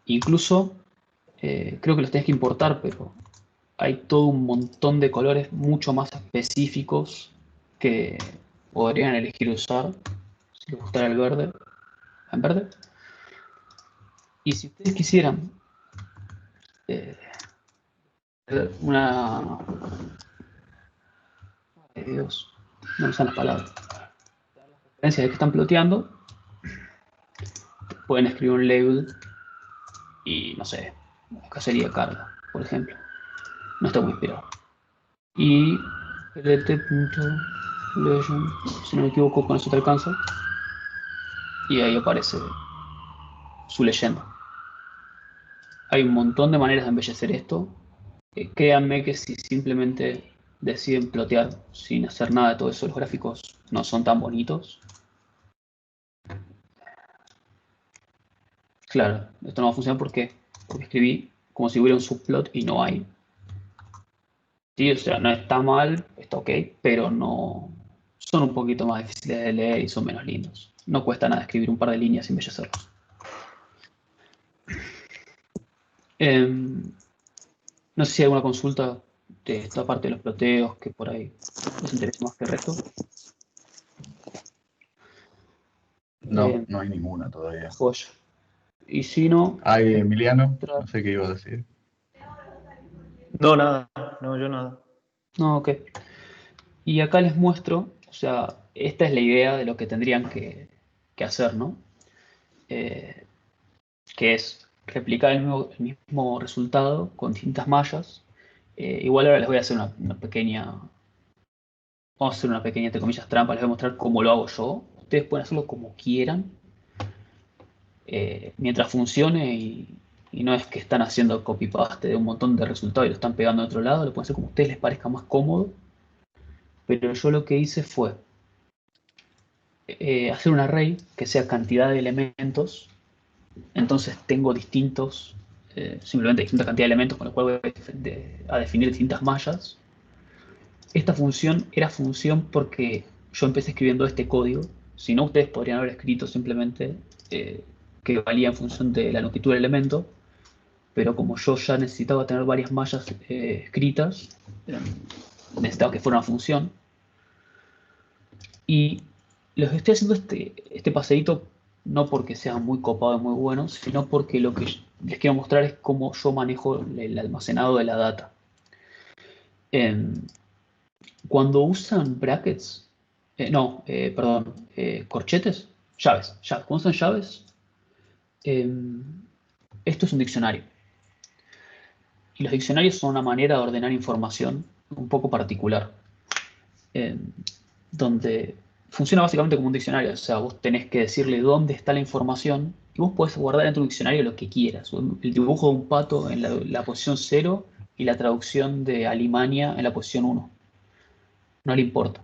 [SPEAKER 1] Incluso creo que los tenés que importar, pero hay todo un montón de colores mucho más específicos que podrían elegir usar. Si les gustara el verde, en verde. Y si ustedes quisieran eh, una... Ay, Dios, no me usan las palabras. Referencia de que están ploteando, pueden escribir un label y no sé, acá sería carga, por ejemplo. No estoy muy inspirado. Y lt.legend, si no me equivoco, con eso te alcanza. Y ahí aparece su leyenda. Hay un montón de maneras de embellecer esto. Créanme que si simplemente deciden plotear sin hacer nada de todo eso, los gráficos no son tan bonitos. Claro, esto no va a funcionar porque escribí como si hubiera un subplot y no hay. Sí, o sea, no está mal, está ok, pero no son un poquito más difíciles de leer y son menos lindos. No cuesta nada escribir un par de líneas y embellecerlos. No sé si hay alguna consulta de esta parte de los ploteos que por ahí les interesa más que el resto.
[SPEAKER 2] No, no hay ninguna todavía.
[SPEAKER 1] Joya. Y si no...
[SPEAKER 2] Ay, Emiliano, no sé qué iba a decir.
[SPEAKER 4] No, nada, no, yo nada.
[SPEAKER 1] No, ok. Y acá les muestro, o sea, esta es la idea de lo que tendrían que hacer, ¿no? Que es replicar el mismo resultado con distintas mallas. Igual ahora les voy a hacer una pequeña, vamos a hacer una pequeña, entre comillas, trampa, les voy a mostrar cómo lo hago yo. Ustedes pueden hacerlo como quieran, mientras funcione y no es que están haciendo copy-paste de un montón de resultados y lo están pegando a otro lado, lo pueden hacer como a ustedes les parezca más cómodo. Pero yo lo que hice fue hacer un array que sea cantidad de elementos. Entonces tengo simplemente distinta cantidad de elementos con los cuales voy a definir distintas mallas. Esta función era función porque yo empecé escribiendo este código. Si no, ustedes podrían haber escrito simplemente que valía en función de la longitud del elemento. Pero como yo ya necesitaba tener varias mallas escritas, necesitaba que fuera una función. Y les estoy haciendo este paseíto no porque sea muy copado y muy bueno, sino porque lo que les quiero mostrar es cómo yo manejo el almacenado de la data. Cuando usan brackets, corchetes, llaves. Cuando usan llaves, esto es un diccionario. Y los diccionarios son una manera de ordenar información un poco particular. Donde funciona básicamente como un diccionario. O sea, vos tenés que decirle dónde está la información y vos podés guardar dentro de un diccionario lo que quieras. El dibujo de un pato en la posición 0 y la traducción de Alemania en la posición 1. No le importa.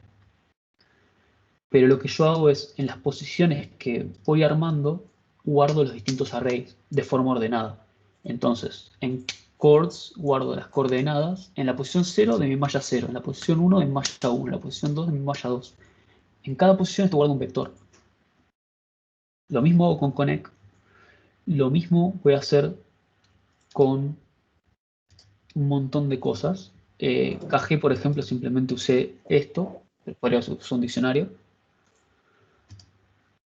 [SPEAKER 1] Pero lo que yo hago es, en las posiciones que voy armando, guardo los distintos arrays de forma ordenada. Entonces, en chords guardo las coordenadas en la posición 0 de mi malla 0, en la posición 1 de mi malla 1, en la posición 2 de mi malla 2. En cada posición esto guarda un vector. Lo mismo hago con connect. Lo mismo voy a hacer con un montón de cosas. KG, por ejemplo, simplemente usé esto. Podría usar un diccionario.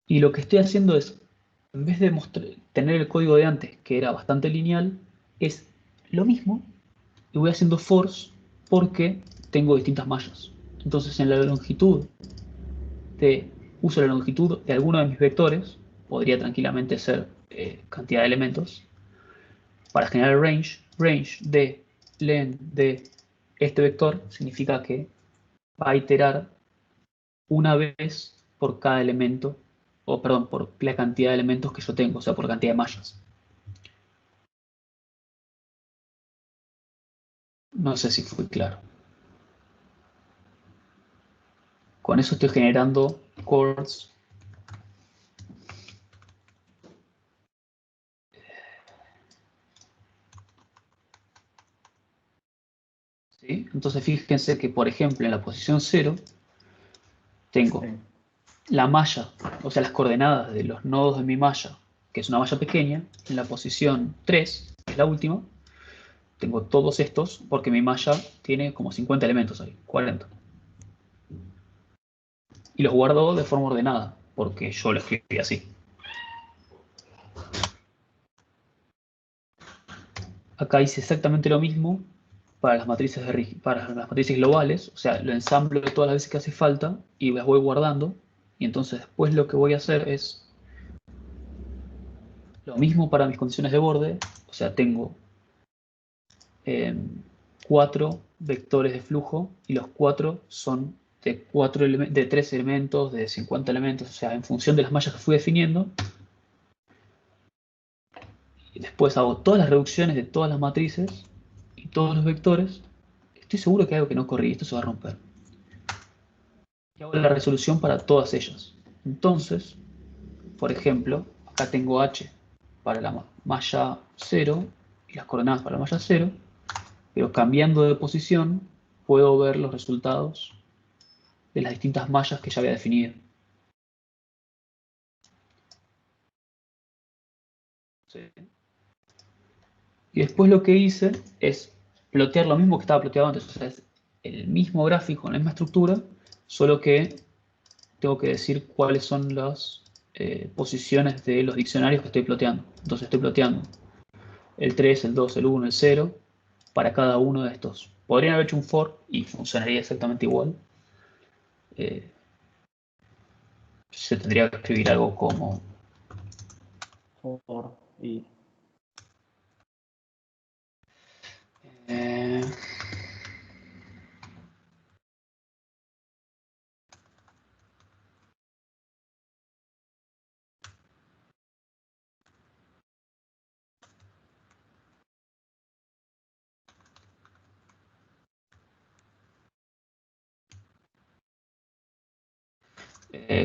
[SPEAKER 1] Y lo que estoy haciendo es en vez de tener el código de antes, que era bastante lineal, es lo mismo y voy haciendo force porque tengo distintas mallas. Entonces en la longitud uso la longitud de alguno de mis vectores, podría tranquilamente ser cantidad de elementos, para generar el range. Range de len de este vector significa que va a iterar una vez por cada elemento, o perdón, por la cantidad de elementos que yo tengo, o sea, por cantidad de mallas. No sé si fue claro. Con eso estoy generando chords. ¿Sí? Entonces fíjense que, por ejemplo, en la posición 0 tengo la malla, o sea, las coordenadas de los nodos de mi malla, que es una malla pequeña. En la posición 3, que es la última, tengo todos estos porque mi malla tiene como 50 elementos ahí, 40. Y los guardo de forma ordenada, porque yo lo escribí así. Acá hice exactamente lo mismo para las matrices, globales, o sea, lo ensamblo todas las veces que hace falta y las voy guardando. Y entonces después lo que voy a hacer es lo mismo para mis condiciones de borde, o sea, tengo 4 vectores de flujo y los 4 son de 3 elementos, de 50 elementos, o sea, en función de las mallas que fui definiendo. Y después hago todas las reducciones de todas las matrices y todos los vectores. Estoy seguro que hay algo que no corrí, esto se va a romper. Y hago la resolución para todas ellas. Entonces, por ejemplo, acá tengo h para la malla 0 y las coordenadas para la malla 0, pero cambiando de posición puedo ver los resultados de las distintas mallas que ya había definido. ¿Sí? Y después lo que hice es plotear lo mismo que estaba ploteado antes, o sea, es el mismo gráfico, la misma estructura, solo que tengo que decir cuáles son las posiciones de los diccionarios que estoy ploteando. Entonces estoy ploteando el 3, el 2, el 1, el 0 para cada uno de estos. Podrían haber hecho un for y funcionaría exactamente igual. Se tendría que escribir algo como
[SPEAKER 4] For y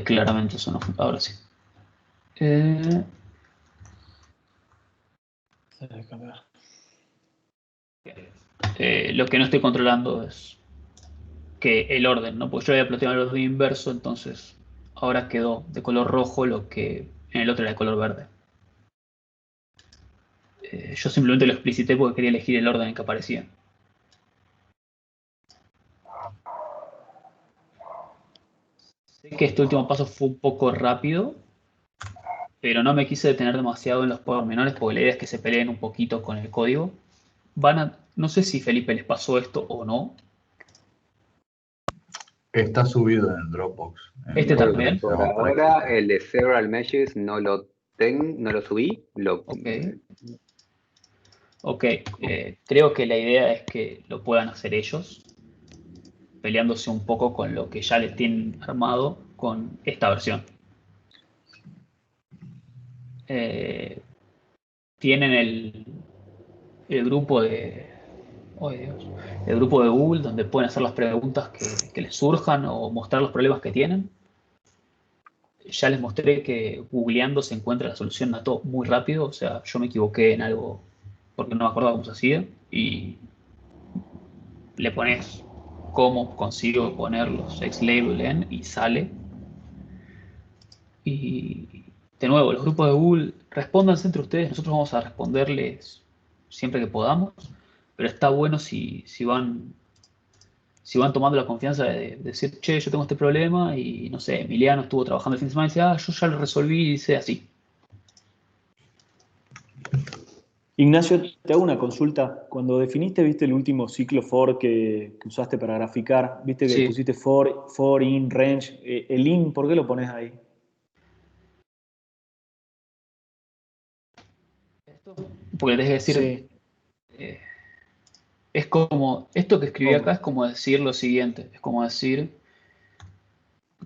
[SPEAKER 1] claramente eso no fue. Ahora sí. Lo que no estoy controlando es que el orden, ¿no? Pues yo había ploteado el orden inverso, entonces ahora quedó de color rojo lo que en el otro era de color verde. Yo simplemente lo explicité porque quería elegir el orden en que aparecía. Sé que este último paso fue un poco rápido, pero no me quise detener demasiado en los pormenores porque la idea es que se peleen un poquito con el código. No sé si Felipe les pasó esto o no.
[SPEAKER 2] Está subido en el Dropbox.
[SPEAKER 1] ¿Este también?
[SPEAKER 3] Por ahora, el de Several Meshes no lo subí.
[SPEAKER 1] Ok, creo que la idea es que lo puedan hacer ellos, peleándose un poco con lo que ya les tienen armado con esta versión. Tienen el grupo de... Oh, Dios, el grupo de Google donde pueden hacer las preguntas que les surjan o mostrar los problemas que tienen. Ya les mostré que googleando se encuentra la solución a todo muy rápido, o sea, yo me equivoqué en algo porque no me acordaba cómo se hacía y le pones cómo consigo poner los X-Label en y sale. Y de nuevo, los grupos de Google, respóndanse entre ustedes, nosotros vamos a responderles siempre que podamos, pero está bueno si van tomando la confianza de decir, che, yo tengo este problema y no sé, Emiliano estuvo trabajando el fin de semana y dice, yo ya lo resolví y dice así.
[SPEAKER 4] Ignacio, te hago una consulta. Cuando definiste, viste, el último ciclo for que usaste para graficar, viste que
[SPEAKER 1] Sí.
[SPEAKER 4] pusiste for, in, range. El in, ¿por qué lo pones ahí?
[SPEAKER 1] Porque es decir,
[SPEAKER 4] Sí.
[SPEAKER 1] es como, esto que escribí acá
[SPEAKER 4] ¿Cómo?
[SPEAKER 1] es como decir lo siguiente, es como decir,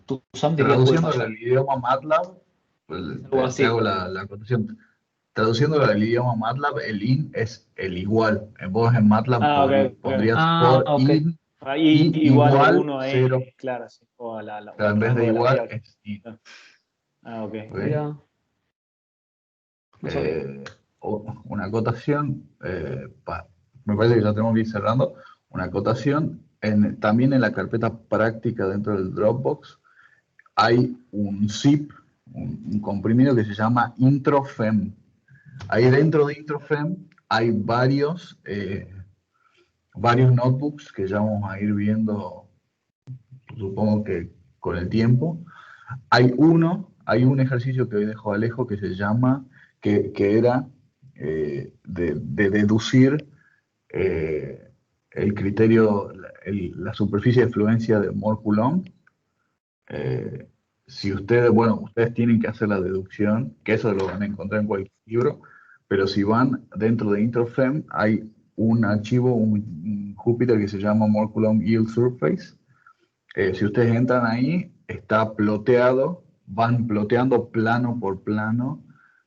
[SPEAKER 1] tu Sam diría
[SPEAKER 2] Traduciéndolo
[SPEAKER 1] Pullman,
[SPEAKER 2] al idioma MATLAB, pues,
[SPEAKER 1] algo
[SPEAKER 2] te hago
[SPEAKER 1] así.
[SPEAKER 2] la acotación. Traduciéndolo al idioma MATLAB, el in es el igual. Vos en MATLAB
[SPEAKER 4] Ah, ok, ok.
[SPEAKER 2] pondrías
[SPEAKER 1] Ah,
[SPEAKER 2] for
[SPEAKER 1] ok.
[SPEAKER 2] in
[SPEAKER 4] Ahí
[SPEAKER 2] y
[SPEAKER 4] igual de
[SPEAKER 2] igual
[SPEAKER 4] 1 a
[SPEAKER 2] 0.
[SPEAKER 4] n, claro, sí.
[SPEAKER 2] O
[SPEAKER 4] O
[SPEAKER 2] sea,
[SPEAKER 4] al
[SPEAKER 2] en vez de
[SPEAKER 4] rango de la
[SPEAKER 2] igual
[SPEAKER 4] variable.
[SPEAKER 2] es in.
[SPEAKER 4] Ah, ok.
[SPEAKER 2] ¿Ok?
[SPEAKER 1] Mira, no sabía.
[SPEAKER 2] Eh, una acotación, me parece que ya tenemos que ir cerrando. Una acotación, también en la carpeta práctica dentro del Dropbox hay un zip, un comprimido que se llama IntroFem. Ahí dentro de IntroFem hay varios notebooks que ya vamos a ir viendo, supongo que con el tiempo. Hay un ejercicio que hoy dejó Alejo que se llama, que era de deducir el criterio, la superficie de fluencia de Moore-Coulomb. Si ustedes, bueno, ustedes tienen que hacer la deducción, que eso lo van a encontrar en cualquier libro, pero si van dentro de IntroFem, hay un archivo, un Júpiter que se llama Moore-Coulomb Yield Surface. Si ustedes entran ahí, está ploteado, van ploteando plano por plano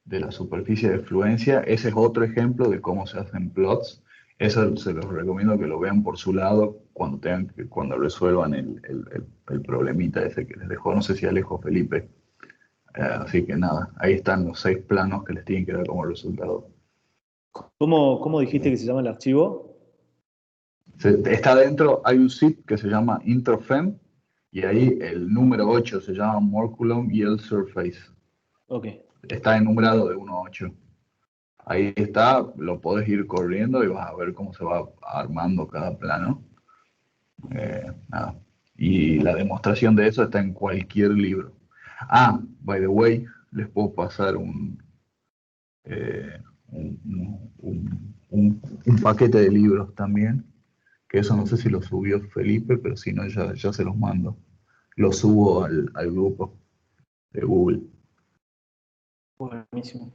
[SPEAKER 2] de la superficie de fluencia. Ese es otro ejemplo de cómo se hacen plots. Eso se los recomiendo que lo vean por su lado cuando resuelvan el problemita ese que les dejó, no sé si Alejo o Felipe. Así que nada, ahí están los 6 planos que les tienen que dar como resultado.
[SPEAKER 4] ¿Cómo dijiste que se llama el archivo?
[SPEAKER 2] Está dentro, hay un zip que se llama IntroFem y ahí el número 8 se llama Moore-Coulomb Yield Surface.
[SPEAKER 4] Ok.
[SPEAKER 2] Está enumerado de 1 a 8. Ahí está, lo podés ir corriendo y vas a ver cómo se va armando cada plano. Nada. Y la demostración de eso está en cualquier libro. Ah, by the way, les puedo pasar eh, un paquete de libros también, que eso no sé si lo subió Felipe, pero si no, ya se los mando. Lo subo al grupo de Google.
[SPEAKER 4] Buenísimo.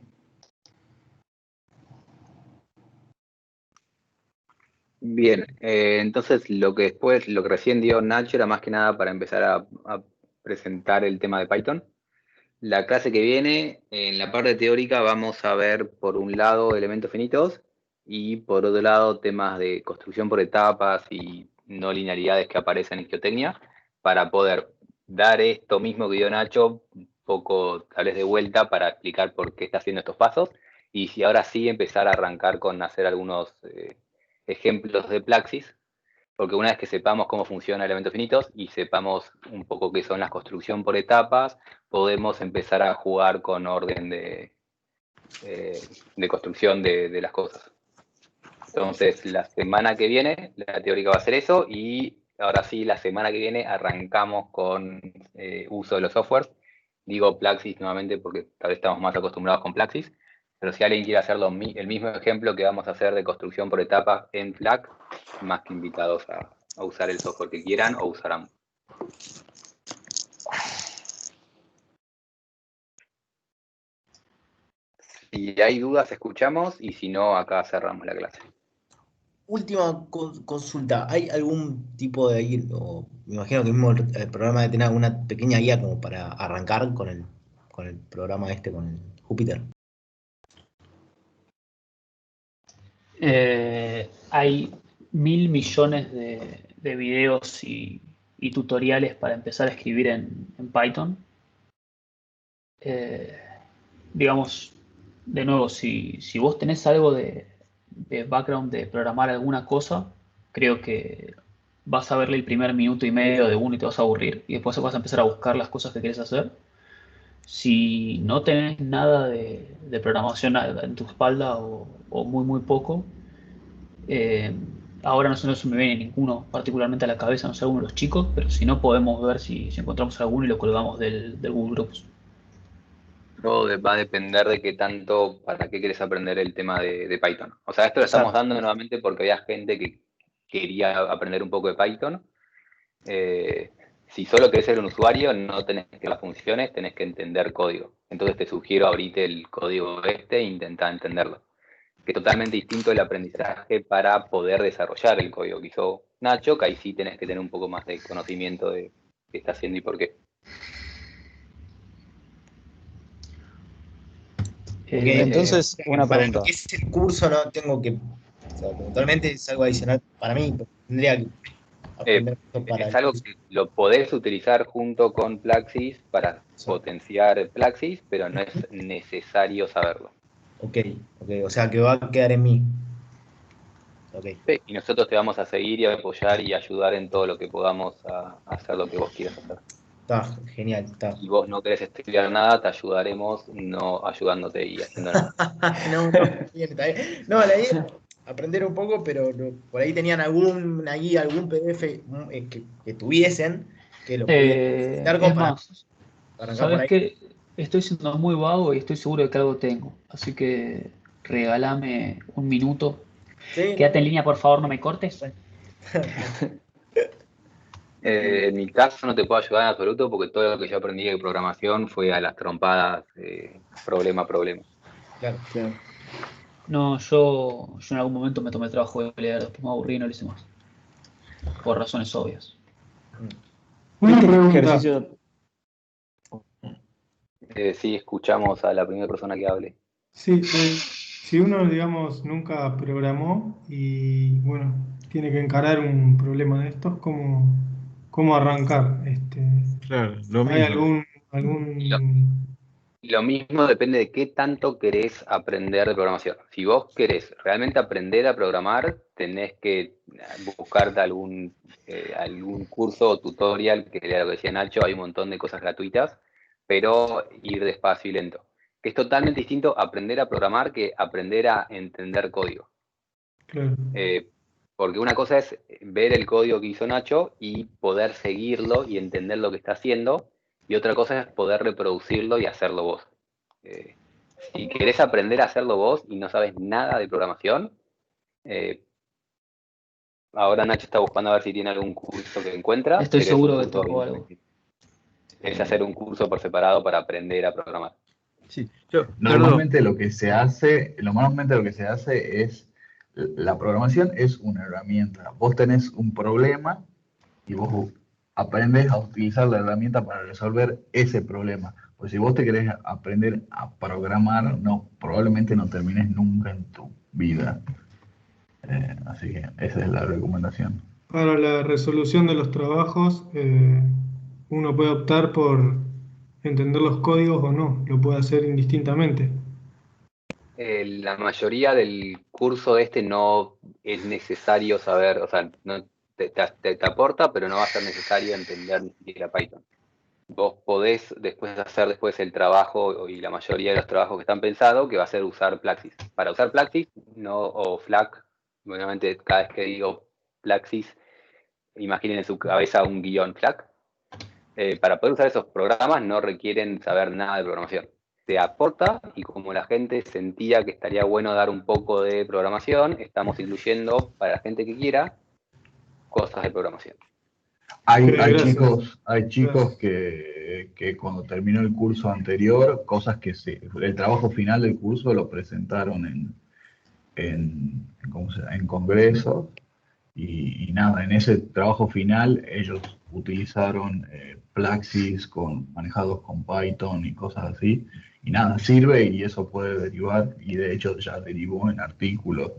[SPEAKER 3] Bien, entonces lo que recién dio Nacho era más que nada para empezar a presentar el tema de Python. La clase que viene, en la parte teórica, vamos a ver por un lado elementos finitos y por otro lado temas de construcción por etapas y no linealidades que aparecen en geotecnia, para poder dar esto mismo que dio Nacho, un poco tal vez de vuelta para explicar por qué está haciendo estos pasos, y si ahora sí empezar a arrancar con hacer algunos ejemplos de Plaxis, porque una vez que sepamos cómo funciona elementos finitos y sepamos un poco qué son las construcción por etapas, podemos empezar a jugar con orden de construcción de las cosas. Entonces, la semana que viene, la teórica va a ser eso, y ahora sí, la semana que viene arrancamos con uso de los softwares. Digo Plaxis nuevamente porque tal vez estamos más acostumbrados con Plaxis, pero si alguien quiere hacer el mismo ejemplo que vamos a hacer de construcción por etapas en FLAC, más que invitados a usar el software que quieran o usarán. Si hay dudas, escuchamos, y si no, acá cerramos la clase.
[SPEAKER 6] Última consulta, ¿hay algún tipo de guía? Me imagino que mismo el programa debe tener alguna pequeña guía como para arrancar con el programa con el Júpiter.
[SPEAKER 1] Hay 1000 millones de videos y tutoriales para empezar a escribir en Python. Digamos, de nuevo, si vos tenés algo de background de programar alguna cosa, creo que vas a verle el primer minuto y medio de uno y te vas a aburrir, y después vas a empezar a buscar las cosas que quieres hacer. Si no tenés nada de programación en tu espalda o muy, muy poco, eh, ahora no se me viene ninguno particularmente a la cabeza, no sé, alguno de los chicos, pero si no podemos ver si encontramos alguno y lo colgamos del Google Groups.
[SPEAKER 3] todo va a depender de qué tanto, para qué quieres aprender el tema de Python. O sea, esto lo estamos dando nuevamente porque había gente que quería aprender un poco de Python. Si solo querés ser un usuario, no tenés que las funciones, tenés que entender código. Entonces te sugiero abrirte el código e intentar entenderlo. Que es totalmente distinto el aprendizaje para poder desarrollar el código que hizo Nacho, que ahí sí tenés que tener un poco más de conocimiento de qué está haciendo y por qué.
[SPEAKER 6] Entonces,
[SPEAKER 7] una
[SPEAKER 6] para
[SPEAKER 7] pregunta.
[SPEAKER 6] lo que es el curso, no tengo que. O sea, eventualmente es algo adicional para mí, porque tendría que aprender esto para
[SPEAKER 3] Es
[SPEAKER 6] el
[SPEAKER 3] algo
[SPEAKER 6] curso.
[SPEAKER 3] que lo podés utilizar junto con Plaxis para potenciar Plaxis, pero no es necesario saberlo.
[SPEAKER 6] Ok, o sea que va a quedar en mí. Okay.
[SPEAKER 3] Sí, y nosotros te vamos a seguir y a apoyar y ayudar en todo lo que podamos a hacer lo que vos quieras hacer.
[SPEAKER 6] Está genial, está.
[SPEAKER 3] Si vos no querés estudiar nada, te ayudaremos no ayudándote y haciendo nada.
[SPEAKER 6] No, bien, está bien. No, la idea es aprender un poco, pero por ahí tenían alguna guía, algún PDF que tuviesen, que lo pudieran necesitar
[SPEAKER 1] Es más,
[SPEAKER 6] para arrancar por
[SPEAKER 1] ¿sabes
[SPEAKER 6] ahí.
[SPEAKER 1] qué? Estoy siendo muy vago y estoy seguro de que algo tengo. Así que regálame un minuto.
[SPEAKER 6] Sí,
[SPEAKER 1] Quédate en línea, por favor, no me cortes.
[SPEAKER 3] En mi caso no te puedo ayudar en absoluto porque todo lo que yo aprendí de programación fue a las trompadas, problema a problema.
[SPEAKER 6] Claro.
[SPEAKER 1] No, yo en algún momento me tomé el trabajo de leer, después me aburrí y no lo hice más. Por razones obvias.
[SPEAKER 8] Una
[SPEAKER 7] Este
[SPEAKER 8] pregunta.
[SPEAKER 7] ejercicio,
[SPEAKER 3] Sí, escuchamos a la primera persona que hable.
[SPEAKER 8] Sí, si uno, digamos, nunca programó y, bueno, tiene que encarar un problema de estos, ¿cómo arrancar?
[SPEAKER 2] Claro, lo
[SPEAKER 8] ¿Hay
[SPEAKER 2] mismo.
[SPEAKER 8] algún...
[SPEAKER 3] Lo mismo depende de qué tanto querés aprender de programación. Si vos querés realmente aprender a programar, tenés que buscarte algún curso o tutorial, que era lo que decía Nacho, hay un montón de cosas gratuitas, pero ir despacio y lento. Que es totalmente distinto aprender a programar que aprender a entender código.
[SPEAKER 8] Claro.
[SPEAKER 3] Porque una cosa es ver el código que hizo Nacho y poder seguirlo y entender lo que está haciendo, y otra cosa es poder reproducirlo y hacerlo vos. Si querés aprender a hacerlo vos y no sabes nada de programación, ahora Nacho está buscando a ver si tiene algún curso que encuentra,
[SPEAKER 1] Estoy
[SPEAKER 3] pero es un
[SPEAKER 1] seguro que
[SPEAKER 3] curso
[SPEAKER 1] tengo algo.
[SPEAKER 3] es hacer un curso por separado para aprender a programar.
[SPEAKER 2] Sí, normalmente lo que se hace es, la programación es una herramienta. Vos tenés un problema y vos aprendes a utilizar la herramienta para resolver ese problema. Pues si vos te querés aprender a programar, probablemente no termines nunca en tu vida. Así que esa es la recomendación.
[SPEAKER 8] Para la resolución de los trabajos, uno puede optar por entender los códigos o no, lo puede hacer indistintamente.
[SPEAKER 3] La mayoría del curso no es necesario saber, o sea, no, te aporta, pero no va a ser necesario entender ni siquiera Python. Vos podés hacer después el trabajo y la mayoría de los trabajos que están pensados, que va a ser usar Plaxis. Para usar Plaxis o FLAC, obviamente cada vez que digo Plaxis, imaginen en su cabeza un guión FLAC. Para poder usar esos programas no requieren saber nada de programación. Te aporta, y como la gente sentía que estaría bueno dar un poco de programación, estamos incluyendo para la gente que quiera cosas de programación.
[SPEAKER 2] Hay
[SPEAKER 8] Gracias.
[SPEAKER 2] chicos que cuando terminó el curso anterior, el trabajo final del curso lo presentaron en congresos y nada, en ese trabajo final ellos utilizaron Plaxis manejados con Python y cosas así, y nada, sirve y eso puede derivar, y de hecho ya derivó en artículos,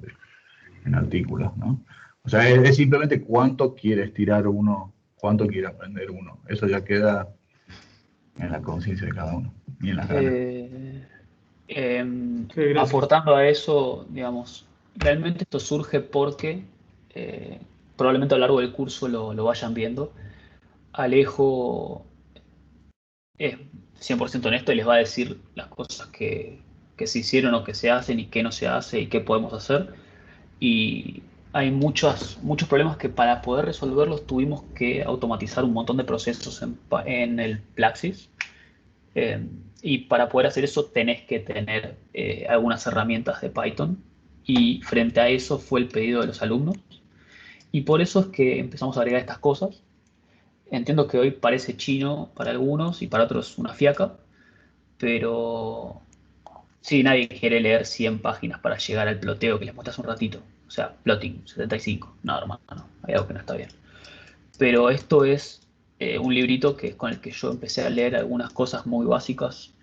[SPEAKER 2] ¿no? O sea, es simplemente cuánto quiere estirar uno, cuánto quiere aprender uno. Eso ya queda en la conciencia de cada uno y en las ganas.
[SPEAKER 8] Gracias.
[SPEAKER 1] Aportando a eso, digamos, realmente esto surge porque probablemente a lo largo del curso lo vayan viendo. Alejo es 100% honesto y les va a decir las cosas que se hicieron o que se hacen y qué no se hace y qué podemos hacer. Y hay muchos problemas que para poder resolverlos tuvimos que automatizar un montón de procesos en el Plaxis. Y para poder hacer eso tenés que tener algunas herramientas de Python. Y frente a eso fue el pedido de los alumnos. Y por eso es que empezamos a agregar estas cosas. Entiendo que hoy parece chino para algunos y para otros una fiaca, pero sí, nadie quiere leer 100 páginas para llegar al ploteo que les mostré hace un ratito. O sea, plotting, 75. No, hermano, no, hay algo que no está bien. Pero esto es un librito con el que yo empecé a leer algunas cosas muy básicas.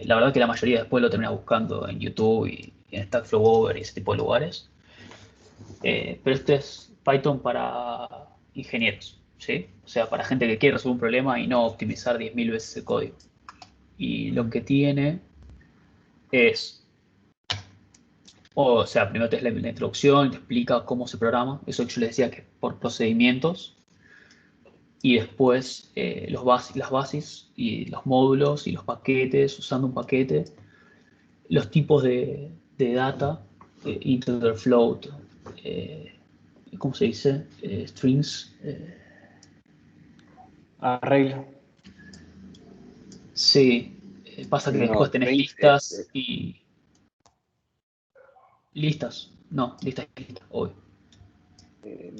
[SPEAKER 1] La verdad que la mayoría después lo terminé buscando en YouTube y en Stack Overflow y ese tipo de lugares. Pero este es Python para ingenieros, ¿sí? O sea, para gente que quiere resolver un problema y no optimizar 10.000 veces el código. Y lo que tiene es, o sea, primero te es la introducción, te explica cómo se programa, eso que yo les decía que es por procedimientos, y después las bases y los módulos y los paquetes, usando un paquete, los tipos de data, integer, float, ¿cómo se dice? Strings.
[SPEAKER 4] Arreglo.
[SPEAKER 1] Sí, pasa que
[SPEAKER 3] No,
[SPEAKER 1] después tenés
[SPEAKER 3] strings
[SPEAKER 1] listas y... Listas, obvio.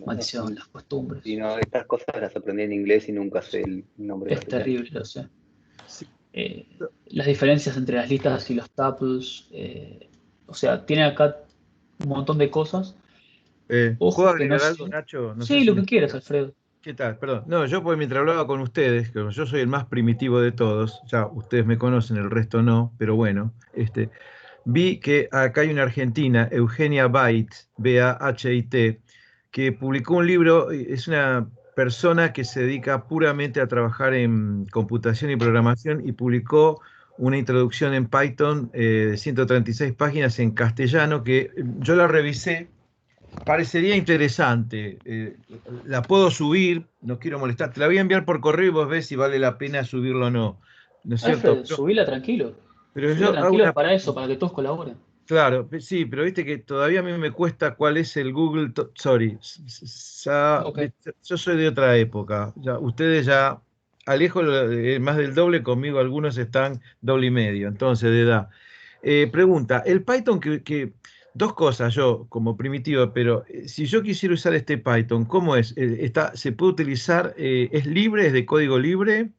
[SPEAKER 1] Maldición, las costumbres.
[SPEAKER 3] Y no, estas cosas las aprendí en inglés y nunca sé el nombre.
[SPEAKER 1] Es terrible, lo sé.
[SPEAKER 7] Sí.
[SPEAKER 1] Las diferencias entre las listas y los tuples, o sea, tiene acá un montón de cosas.
[SPEAKER 7] ¿Puedo
[SPEAKER 1] Ojo que no
[SPEAKER 7] agregar algo,
[SPEAKER 1] sé.
[SPEAKER 7] Nacho? No sé
[SPEAKER 1] Sí,
[SPEAKER 7] si
[SPEAKER 1] lo
[SPEAKER 7] me-
[SPEAKER 1] que quieras, Alfredo.
[SPEAKER 7] ¿Qué tal? Perdón. No, yo pues mientras hablaba con ustedes, que yo soy el más primitivo de todos, ya ustedes me conocen, el resto no, pero bueno, vi que acá hay una argentina, Eugenia Bait, Bahit, que publicó un libro, es una persona que se dedica puramente a trabajar en computación y programación y publicó una introducción en Python de 136 páginas en castellano que yo la revisé. Parecería interesante. La puedo subir, no quiero molestar. Te la voy a enviar por correo y vos ves si vale la pena subirlo o no. ¿No es cierto?
[SPEAKER 1] Alfred, subila tranquilo.
[SPEAKER 7] Pero
[SPEAKER 1] Subila
[SPEAKER 7] yo hago
[SPEAKER 1] tranquilo
[SPEAKER 7] una.
[SPEAKER 1] para eso, para que todos colaboren.
[SPEAKER 7] Claro, sí, pero viste que todavía a mí me cuesta cuál es el Google. Sorry,
[SPEAKER 1] Ok.
[SPEAKER 7] yo soy de otra época. Ya, ustedes ya, Alejo más del doble, conmigo algunos están doble y medio, entonces de edad. Pregunta, el Python dos cosas yo como primitiva, pero si yo quisiera usar este Python, ¿cómo es? ¿Se puede utilizar? ¿Es libre? ¿Es de código libre?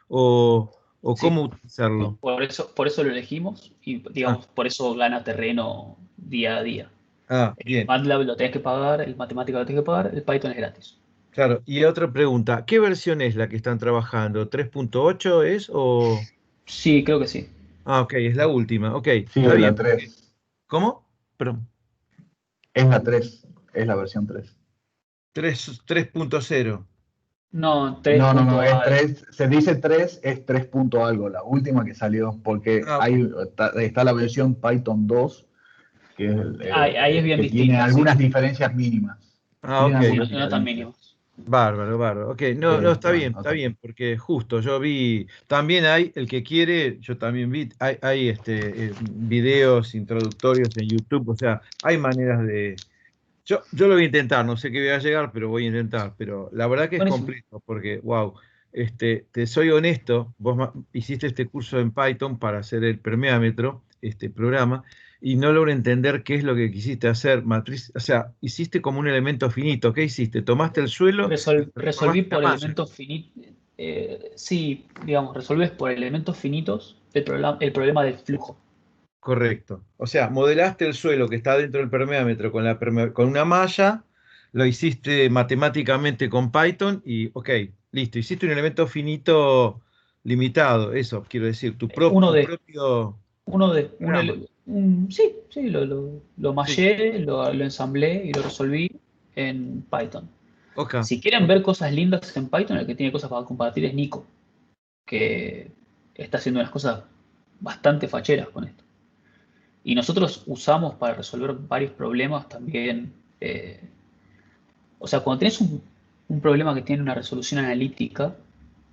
[SPEAKER 7] ¿O
[SPEAKER 1] Sí.
[SPEAKER 7] cómo utilizarlo?
[SPEAKER 1] Por eso lo elegimos y, digamos, por eso gana terreno día a día. El
[SPEAKER 7] Bien.
[SPEAKER 1] MATLAB lo tenés que pagar, el matemático lo tenés que pagar, el Python es gratis.
[SPEAKER 7] Claro, y otra pregunta, ¿qué versión es la que están trabajando? ¿3.8 es o...?
[SPEAKER 1] Sí, creo que sí.
[SPEAKER 7] Ah, ok, es la última, ok,
[SPEAKER 2] Sí,
[SPEAKER 7] está
[SPEAKER 2] es la
[SPEAKER 7] bien.
[SPEAKER 2] 3.
[SPEAKER 7] ¿Cómo? Perdón,
[SPEAKER 2] Es la 3. Es la versión 3.
[SPEAKER 7] 3.0.
[SPEAKER 1] No, 3
[SPEAKER 2] No,
[SPEAKER 1] punto
[SPEAKER 2] es
[SPEAKER 1] algo.
[SPEAKER 2] 3. Se dice 3, es 3 punto algo, la última que salió, porque
[SPEAKER 7] Ah, ok.
[SPEAKER 2] está la versión Python 2, que,
[SPEAKER 1] Ahí es bien
[SPEAKER 2] que tiene
[SPEAKER 1] distinta, sí.
[SPEAKER 2] algunas diferencias mínimas.
[SPEAKER 7] Ah,
[SPEAKER 2] Tiene
[SPEAKER 7] ok,
[SPEAKER 1] Sí,
[SPEAKER 2] algunas
[SPEAKER 1] no tan
[SPEAKER 2] diferencias.
[SPEAKER 1] mínimos.
[SPEAKER 7] bárbaro, bárbaro. Ok, no, no,
[SPEAKER 2] Bueno,
[SPEAKER 7] está bien, porque justo yo vi, también hay, el que quiere, yo también vi, hay videos introductorios en YouTube, o sea, hay maneras de... Yo lo voy a intentar, no sé qué voy a llegar, pero voy a intentar. Pero la verdad que es
[SPEAKER 1] Buenísimo.
[SPEAKER 7] complejo, porque, wow, te soy honesto, hiciste este curso en Python para hacer el permeámetro, este programa, y no logro entender qué es lo que quisiste hacer, matriz, o sea, hiciste como un elemento finito, ¿qué hiciste? Tomaste el suelo y
[SPEAKER 1] Resolví
[SPEAKER 7] transformaste en
[SPEAKER 1] por
[SPEAKER 7] una malla.
[SPEAKER 1] elementos finitos. Sí, digamos, resolves por elementos finitos el problema del flujo.
[SPEAKER 7] Correcto. O sea, modelaste el suelo que está dentro del permeámetro con una malla, lo hiciste matemáticamente con Python y, ok, listo, hiciste un elemento finito limitado, eso quiero decir,
[SPEAKER 1] Uno
[SPEAKER 7] tu
[SPEAKER 1] de,
[SPEAKER 7] propio
[SPEAKER 1] uno de,
[SPEAKER 7] programa.
[SPEAKER 1] sí, sí, lo
[SPEAKER 7] Sí,
[SPEAKER 1] mallé, lo ensamblé y lo resolví en Python.
[SPEAKER 7] ok,
[SPEAKER 1] Si quieren
[SPEAKER 7] ok,
[SPEAKER 1] ver cosas lindas en Python, el que tiene cosas para compartir es Nico, que está haciendo unas cosas bastante facheras con esto. Y nosotros usamos para resolver varios problemas también. O sea, cuando tenés un problema que tiene una resolución analítica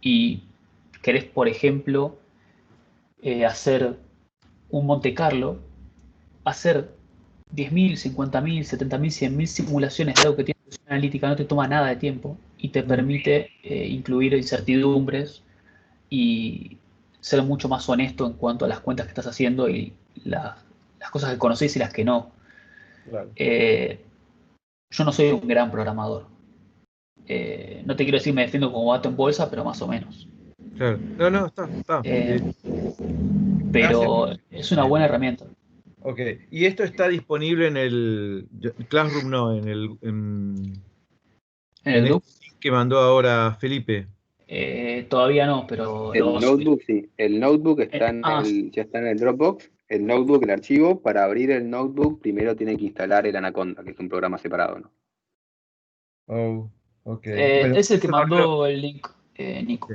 [SPEAKER 1] y querés, por ejemplo, hacer un Monte Carlo, hacer 10.000, 50.000, 70.000, 100.000 simulaciones de algo que tiene resolución analítica no te toma nada de tiempo y te permite incluir incertidumbres y ser mucho más honesto en cuanto a las cuentas que estás haciendo y las cosas que conocés y las que no.
[SPEAKER 7] Claro.
[SPEAKER 1] Yo no soy un gran programador. No te quiero decir me defiendo como gato en bolsa, pero más o menos.
[SPEAKER 7] Claro. No, está.
[SPEAKER 1] Pero es una buena herramienta.
[SPEAKER 7] Ok. ¿Y esto está disponible en el Classroom? No, en
[SPEAKER 1] ¿En el Loop?
[SPEAKER 7] que mandó ahora Felipe.
[SPEAKER 1] Todavía no, pero
[SPEAKER 3] El notebook, sí. El notebook está ya está en el Dropbox. El notebook, el archivo, para abrir el notebook, primero tiene que instalar el Anaconda, que es un programa separado, ¿no?
[SPEAKER 7] Oh, ok. Bueno,
[SPEAKER 1] es el que mandó el link, Nico.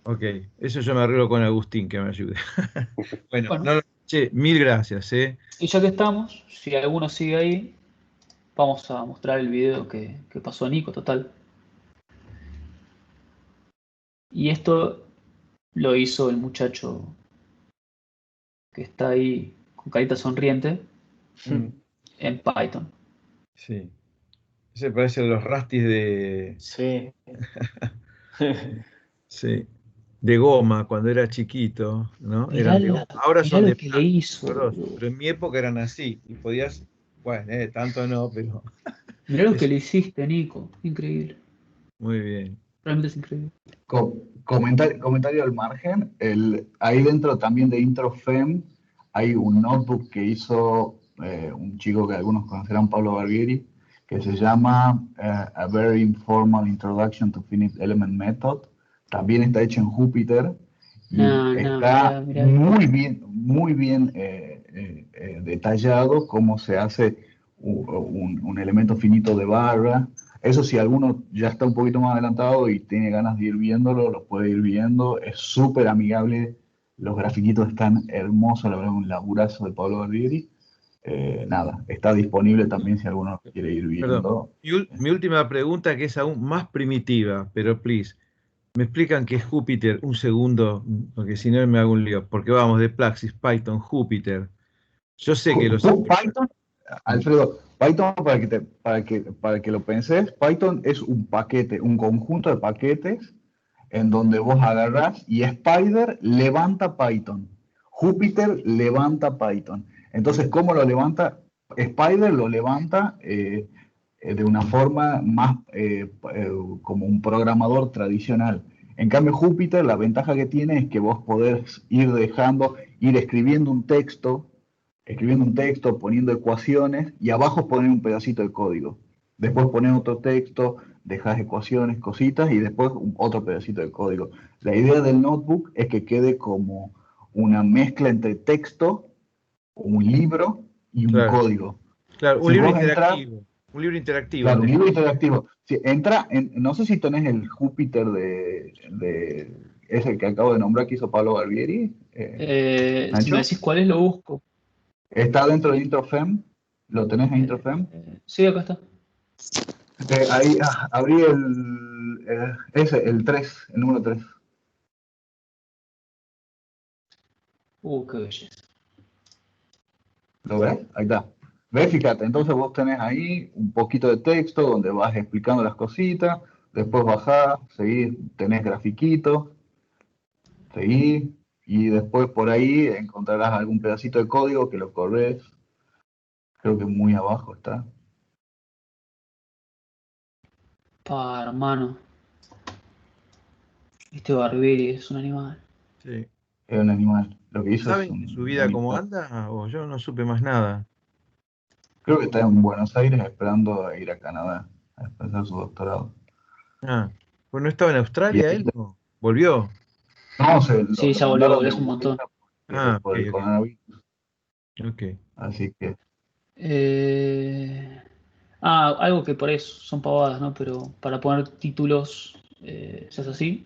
[SPEAKER 7] Ok, eso yo me arreglo con Agustín, que me ayude. Bueno, che, mil gracias.
[SPEAKER 1] Y ya que estamos, si alguno sigue ahí, vamos a mostrar el video que pasó a Nico, total. Y esto lo hizo el muchacho que está ahí con carita sonriente en Python.
[SPEAKER 7] Sí. Ese parece los rastis de...
[SPEAKER 4] Sí.
[SPEAKER 7] Sí. De goma cuando era chiquito, ¿no?
[SPEAKER 1] Mirá
[SPEAKER 7] Eran de goma. Ahora son
[SPEAKER 1] lo
[SPEAKER 7] de
[SPEAKER 1] que le hizo.
[SPEAKER 7] pero en mi época eran así. Y podías, bueno, tanto no, pero...
[SPEAKER 1] Mirá lo que le hiciste, Nico. Increíble.
[SPEAKER 7] Muy bien.
[SPEAKER 1] Realmente es increíble.
[SPEAKER 2] Comentario al margen. Ahí dentro también de IntroFem hay un notebook que hizo un chico que algunos conocerán, Pablo Barbieri, que se llama A Very Informal Introduction to Finite Element Method. También está hecho en Jupyter y está
[SPEAKER 1] mirá.
[SPEAKER 2] muy bien detallado cómo se hace un elemento finito de barra. Eso si alguno ya está un poquito más adelantado y tiene ganas de ir viéndolo, lo puede ir viendo. Es súper amigable. Los grafiquitos están hermosos, la verdad, un laburazo de Pablo Barbieri. Nada, está disponible también si alguno lo quiere ir viendo.
[SPEAKER 7] Perdón. Mi última pregunta, que es aún más primitiva, pero please, ¿me explican qué es Jupyter? Un segundo, porque si no me hago un lío. Porque vamos de Plaxis, Python, Jupyter. Yo sé que los...
[SPEAKER 2] Python, Alfredo, Python, para que lo penses, Python es un paquete, un conjunto de paquetes en donde vos agarrás y Spider levanta Python, Jupyter levanta Python. Entonces, ¿cómo lo levanta? Spider lo levanta de una forma más como un programador tradicional. En cambio, Jupyter, la ventaja que tiene es que vos podés ir escribiendo un texto, poniendo ecuaciones y abajo poner un pedacito de código. Después poner otro texto, dejas ecuaciones, cositas y después otro pedacito de código. La idea del notebook es que quede como una mezcla entre texto, un libro y un código.
[SPEAKER 7] Claro, un libro interactivo. Un libro interactivo.
[SPEAKER 2] Claro, un libro interactivo. Si no sé si tenés el Jupyter ese que acabo de nombrar que hizo Pablo Barbieri.
[SPEAKER 1] Si me decís cuál es, lo busco.
[SPEAKER 2] Está dentro de IntroFem. ¿Lo tenés en IntroFem?
[SPEAKER 1] Sí, acá está.
[SPEAKER 2] Ahí abrí el 3, el número 3.
[SPEAKER 1] Qué belleza.
[SPEAKER 2] ¿Lo ves? Ahí está. ¿Ves? Fíjate, entonces vos tenés ahí un poquito de texto donde vas explicando las cositas, después bajás, seguís, tenés grafiquitos, seguís, y después por ahí encontrarás algún pedacito de código que lo corres. Creo que muy abajo está.
[SPEAKER 1] Hermano. Este Barbieri es un animal.
[SPEAKER 7] Sí.
[SPEAKER 2] Es un animal. Lo que hizo
[SPEAKER 7] ¿Saben su vida cómo anda? O yo no supe más nada.
[SPEAKER 2] Creo que está en Buenos Aires esperando a ir a Canadá a empezar su doctorado.
[SPEAKER 7] Pues no estaba en Australia él, ¿no? ¿Volvió?
[SPEAKER 2] No,
[SPEAKER 1] sí, ya volvió hace un montón.
[SPEAKER 2] Por el coronavirus.
[SPEAKER 7] Ok.
[SPEAKER 2] Así que.
[SPEAKER 1] Algo que por eso son pavadas, ¿no? Pero para poner títulos se hace así.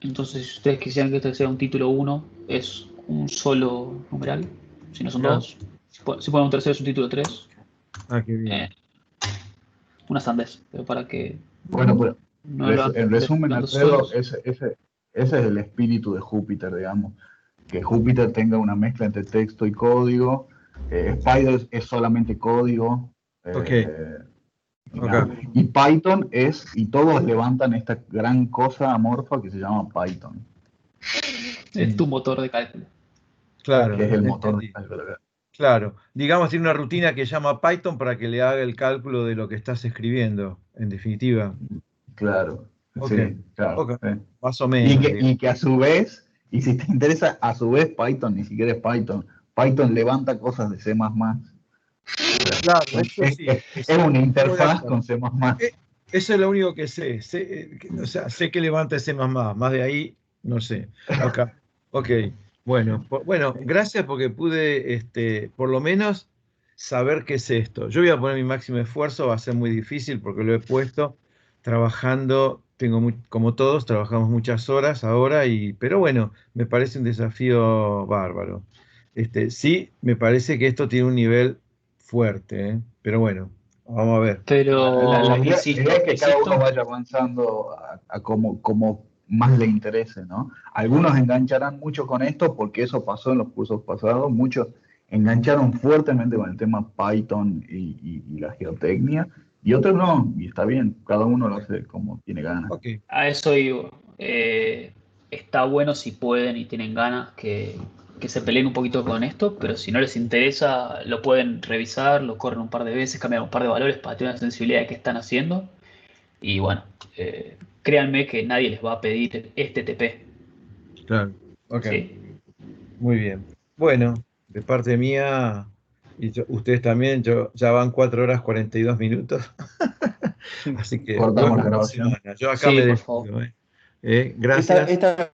[SPEAKER 1] Entonces, si ustedes quisieran que este sea un título 1, es un solo numeral. Si no son dos. Si ponen un tercero, es un título 3.
[SPEAKER 7] Qué bien.
[SPEAKER 1] Una sandez, pero para que.
[SPEAKER 2] Bueno, pues,
[SPEAKER 1] no
[SPEAKER 2] en resumen, Alfredo, ese es el espíritu de Jupyter, digamos. Que Jupyter tenga una mezcla entre texto y código. Spider es solamente código. Y Python y todos levantan esta gran cosa amorfa que se llama Python.
[SPEAKER 1] Es tu motor de cálculo.
[SPEAKER 7] Claro.
[SPEAKER 2] Que es el motor de
[SPEAKER 7] entendí.
[SPEAKER 2] cálculo.
[SPEAKER 7] Claro. Digamos, tiene una rutina que llama Python para que le haga el cálculo de lo que estás escribiendo, en definitiva.
[SPEAKER 2] Claro,
[SPEAKER 7] Ok,
[SPEAKER 2] sí, claro.
[SPEAKER 7] ok.
[SPEAKER 2] Sí.
[SPEAKER 7] Más o menos.
[SPEAKER 2] Y que a su vez, y si te interesa, a su vez Python, ni siquiera es Python. Python levanta cosas de C++.
[SPEAKER 7] Claro, eso sí.
[SPEAKER 2] Es una
[SPEAKER 7] Estoy de
[SPEAKER 2] interfaz
[SPEAKER 7] acuerdo.
[SPEAKER 2] con C++.
[SPEAKER 7] Eso es lo único que sé. O sea, sé que levanta C++. Más de ahí, no sé. Ok. Bueno, bueno, gracias porque pude, por lo menos, saber qué es esto. Yo voy a poner mi máximo esfuerzo, va a ser muy difícil porque lo he puesto trabajando, como todos, trabajamos muchas horas ahora, pero bueno, me parece un desafío bárbaro. Sí, me parece que esto tiene un nivel fuerte, ¿eh? Pero bueno, vamos a ver.
[SPEAKER 2] La
[SPEAKER 1] Pero,
[SPEAKER 2] idea es que cada uno
[SPEAKER 1] insisto,
[SPEAKER 2] vaya avanzando a como más le interese, ¿no? Algunos engancharán mucho con esto porque eso pasó en los cursos pasados, muchos engancharon fuertemente con el tema Python y la geotecnia, y otros no, y está bien, cada uno lo hace como tiene ganas.
[SPEAKER 7] Ok,
[SPEAKER 1] a eso digo. Está bueno si pueden y tienen ganas que se peleen un poquito con esto, pero si no les interesa, lo pueden revisar, lo corren un par de veces, cambian un par de valores para tener una sensibilidad de qué están haciendo. Y bueno, créanme que nadie les va a pedir este TP.
[SPEAKER 7] claro. Ok,
[SPEAKER 1] ¿Sí?
[SPEAKER 7] muy bien. Bueno, de parte mía, y ustedes también, ya van 4 horas 42 minutos. Así que
[SPEAKER 2] Cortamos
[SPEAKER 7] buen
[SPEAKER 2] la
[SPEAKER 7] fin de
[SPEAKER 2] grabación.
[SPEAKER 7] semana. Yo acá
[SPEAKER 1] Sí,
[SPEAKER 7] me
[SPEAKER 1] por favor.
[SPEAKER 7] despido. Gracias.
[SPEAKER 6] Esta